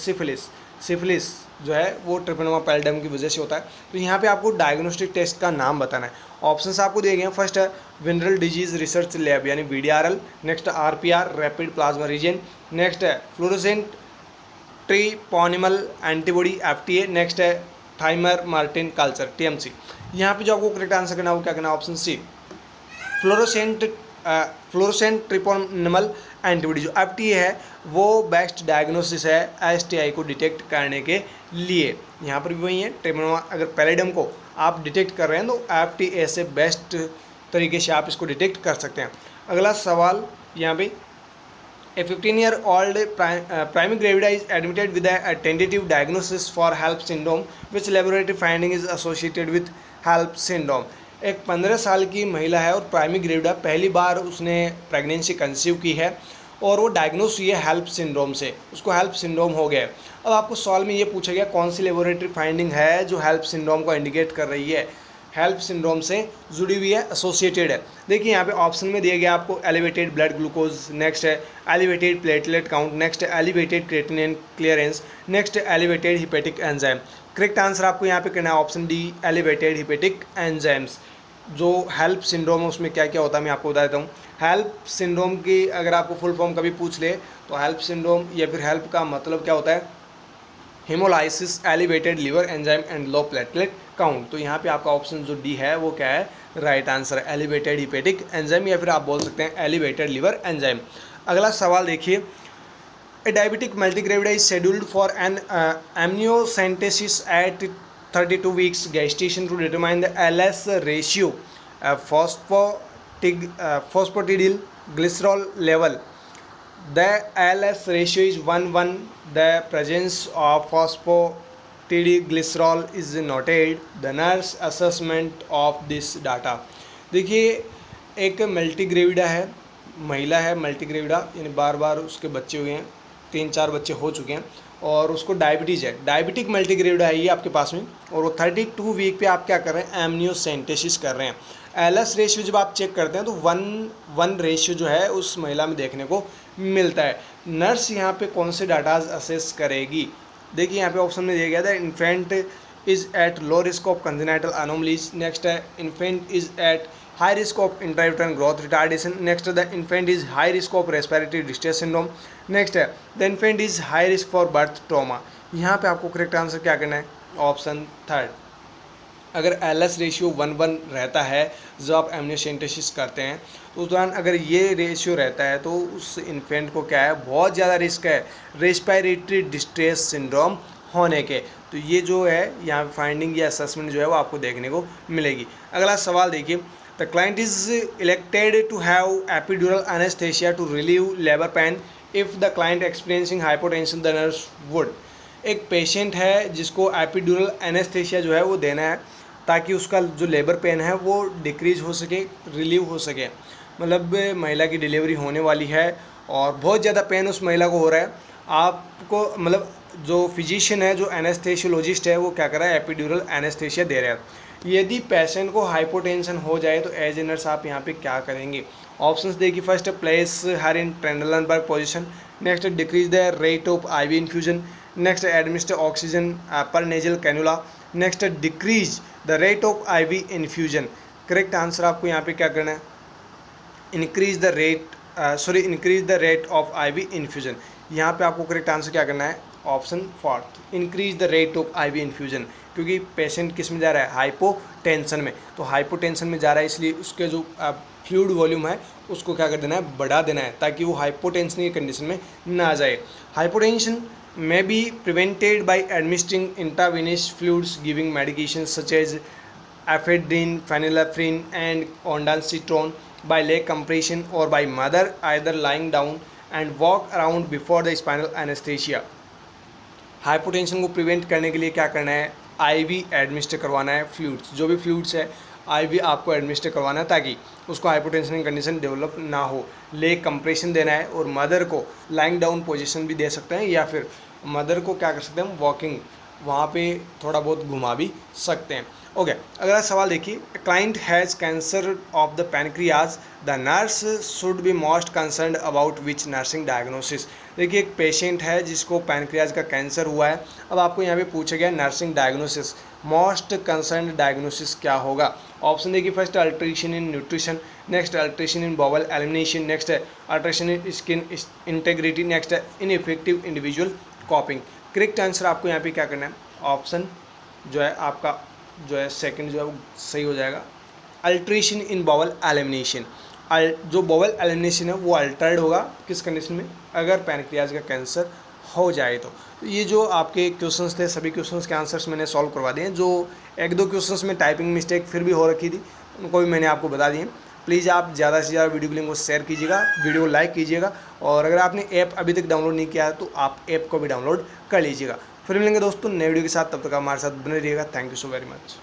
[SPEAKER 1] सिफिलिस जो है वो ट्रिपेनोमा पैलिडम की वजह से होता है। तो यहाँ पे आपको डायग्नोस्टिक टेस्ट का नाम बताना है। ऑप्शंस आपको दिए गए हैं, फर्स्ट है विनरल डिजीज रिसर्च लैब यानी VDRL, next RPR rapid plasma reagin, next है fluorescent treponemal antibody FTA, next है थाइमर मार्टिन कल्चर TMC। यहाँ पे जो आपको करेक्ट आंसर करना है वो क्या करना है, ऑप्शन सी फ्लोरोसेंट ट्रिपोनिमल एंटीबॉडी। जो FTA है वो बेस्ट डायग्नोसिस है STI को डिटेक्ट करने के लिए। यहाँ पर भी वही है, ट्रिपोनिमा अगर पैलिडम को आप डिटेक्ट कर रहे हैं तो FTA से बेस्ट तरीके से आप इसको डिटेक्ट कर सकते हैं। अगला सवाल यहाँ पे, A 15-year-old primary gravida is admitted with a tentative diagnosis for HELLP syndrome, which laboratory finding is associated with HELLP syndrome। एक 15 साल की महिला है और प्राइमरी ग्रेविडा, पहली बार उसने प्रेगनेंसी कंसीव की है और वो डायग्नोस हुई है हेल्प सिंड्रोम से, उसको हेल्प सिंड्रोम हो गया है। अब आपको सवाल में ये पूछा गया कौन सी लेबोरेटरी फाइंडिंग है जो हेल्प सिंड्रोम को इंडिकेट कर रही है, हेल्प सिंड्रोम से जुड़ी हुई है, एसोसिएटेड है। देखिए यहाँ पे ऑप्शन में दिया गया आपको एलिवेटेड ब्लड ग्लूकोज, नेक्स्ट है एलिवेटेड प्लेटलेट काउंट, नेक्स्ट है एलिवेटेड क्रिएटिनिन क्लियरेंस, नेक्स्ट है elevated hepatic enzyme. Correct answer आपको यहाँ पे करना है option D, elevated hepatic enzymes. जो हेल्प सिंड्रोम है उसमें क्या क्या होता है मैं आपको बता देता हूँ। हेल्प सिंड्रोम की अगर आपको फुल फॉर्म कभी पूछ ले तो हेल्प सिंड्रोम या फिर हेल्प का मतलब क्या होता है, haemolysis, elevated liver enzyme and low platelet count. तो यहाँ पे आपका ऑप्शन जो डी है वो क्या है, राइट आंसर है एलिवेटेड हिपेटिक एंजाइम, या फिर आप बोल सकते हैं एलिवेटेड लिवर एंजाइम। अगला सवाल देखिए, A diabetic multigravida is scheduled for an amniocentesis at 32 weeks gestation to determine the LS ratio, phosphatidyl glycerol level. The LS ratio is 1:1. The presence of phosphatidylglycerol is noted. The nurse assessment of this data. देखिए एक मल्टीग्रेविडा है, महिला है मल्टीग्रेविडा, यानी बार बार उसके बच्चे हुए हैं, 3-4 बच्चे हो चुके हैं और उसको डायबिटीज़ है, डायबिटिक मल्टीग्रेविडा है ये आपके पास में, और वो 32 वीक पे आप क्या कर रहे हैं, एमनियोसेंटेसिस कर रहे हैं। एलएस रेशियो जब आप चेक करते हैं तो 1:1 रेशियो जो है उस महिला में देखने को मिलता है। नर्स यहाँ पे कौन से डाटाज असेस करेगी, देखिए यहाँ पे ऑप्शन में दिया गया था infant is at low risk of congenital anomalies, next है infant is at high risk of intrauterine growth retardation, next the infant is high risk of respiratory distress syndrome, next है the infant is high risk for birth trauma। यहाँ पे आपको correct answer क्या करना है, option third. अगर LS ratio 1:1 रहता है जब आप एमनियोसेंटेसिस करते हैं तो उस दौरान अगर ये रेशियो रहता है तो उस इन्फेंट को क्या है, बहुत ज़्यादा रिस्क है रेस्पिरेटरी डिस्ट्रेस सिंड्रोम होने के। तो ये जो है यहाँ फाइंडिंग या असेसमेंट जो है वो आपको देखने को मिलेगी। अगला सवाल देखिए, The client is elected to have epidural anesthesia to relieve labor pain. If the client experiencing hypotension, the nurse would. एक पेशेंट है जिसको एपिड्यूरल एनेस्थेशिया जो है वो देना है ताकि उसका जो लेबर पेन है वो डिक्रीज हो सके, रिलीव हो सके। मतलब महिला की डिलीवरी होने वाली है और बहुत ज़्यादा पेन उस महिला को हो रहा है, आपको मतलब जो फिजिशियन है, जो एनेस्थेशियोलॉजिस्ट है, वो क्या कर रहा है, एपिड्यूरल एनेस्थेशिया दे रहा है। यदि पेशेंट को हाइपोटेंशन हो जाए तो एज ए नर्स आप यहाँ पे क्या करेंगे, ऑप्शंस देखिए, first place her in Trendelenburg position, next decrease the rate of IV infusion, next administer oxygen per nasal cannula, next decrease the rate of IV infusion. Correct answer आपको यहाँ पे क्या करना है, increase the rate of IV infusion. यहाँ पे आपको correct answer क्या करना है, option fourth, increase the rate of IV infusion, क्योंकि पेशेंट किस में जा रहा है, हाइपोटेंशन में। तो हाइपोटेंशन में जा रहा है इसलिए उसके जो फ्लूइड वॉल्यूम है उसको क्या कर देना है, बढ़ा देना है ताकि वो हाइपोटेंशन की कंडीशन में ना आ जाए। Hypotension may be prevented by administering intravenous fluids, giving medications such as ephedrine, phenylephrine and ondansetron by leg compression or by mother either lying down and walk around before the spinal anesthesia। Hypotension को prevent करने के लिए क्या करना है, ivy administer करवाना है, fluids, जो भी फ्लूइड्स है आईवी आपको एडमिनिस्टर करवाना है ताकि उसको हाइपोटेंशन की कंडीशन डेवलप ना हो। लेग कंप्रेशन देना है और मदर को लाइंग डाउन पोजीशन भी दे सकते हैं या फिर मदर को क्या कर सकते हैं, वॉकिंग वहाँ पे थोड़ा बहुत घुमा भी सकते हैं। ओके, अगला सवाल देखिए, client has cancer of the pancreas, the nurse should be most concerned about which nursing diagnosis. देखिए एक पेशेंट है जिसको पैनक्रियाज का कैंसर हुआ है, अब आपको यहाँ पे पूछा गया nursing diagnosis, most concerned diagnosis क्या होगा। ऑप्शन देखिए, first alteration in nutrition, next alteration in bowel elimination, next है alteration in skin integrity, next है ineffective individual coping. Correct answer आपको यहाँ पे क्या करना है, ऑप्शन जो है आपका जो है सेकंड जो है वो सही हो जाएगा, अल्ट्रेशन इन बॉवल एलिमिनेशन। जो बॉवल एलिमिनेशन है वो अल्टर्ड होगा किस कंडीशन में, अगर पैनक्रियाज का कैंसर हो जाए तो। ये जो आपके क्वेश्चंस थे सभी क्वेश्चंस के आंसर्स मैंने सॉल्व करवा दिए हैं। जो एक दो क्वेश्चंस में टाइपिंग मिस्टेक फिर भी हो रखी थी उनको भी मैंने आपको बता दिए। प्लीज़ आप ज़्यादा से ज़्यादा वीडियो के लिंक को शेयर कीजिएगा, वीडियो को लाइक कीजिएगा, और अगर आपने ऐप अभी तक डाउनलोड नहीं किया है तो आप ऐप को भी डाउनलोड कर लीजिएगा। फिर मिलेंगे दोस्तों नए वीडियो के साथ, तब तक हमारे साथ बने रहिएगा। Thank you so very much.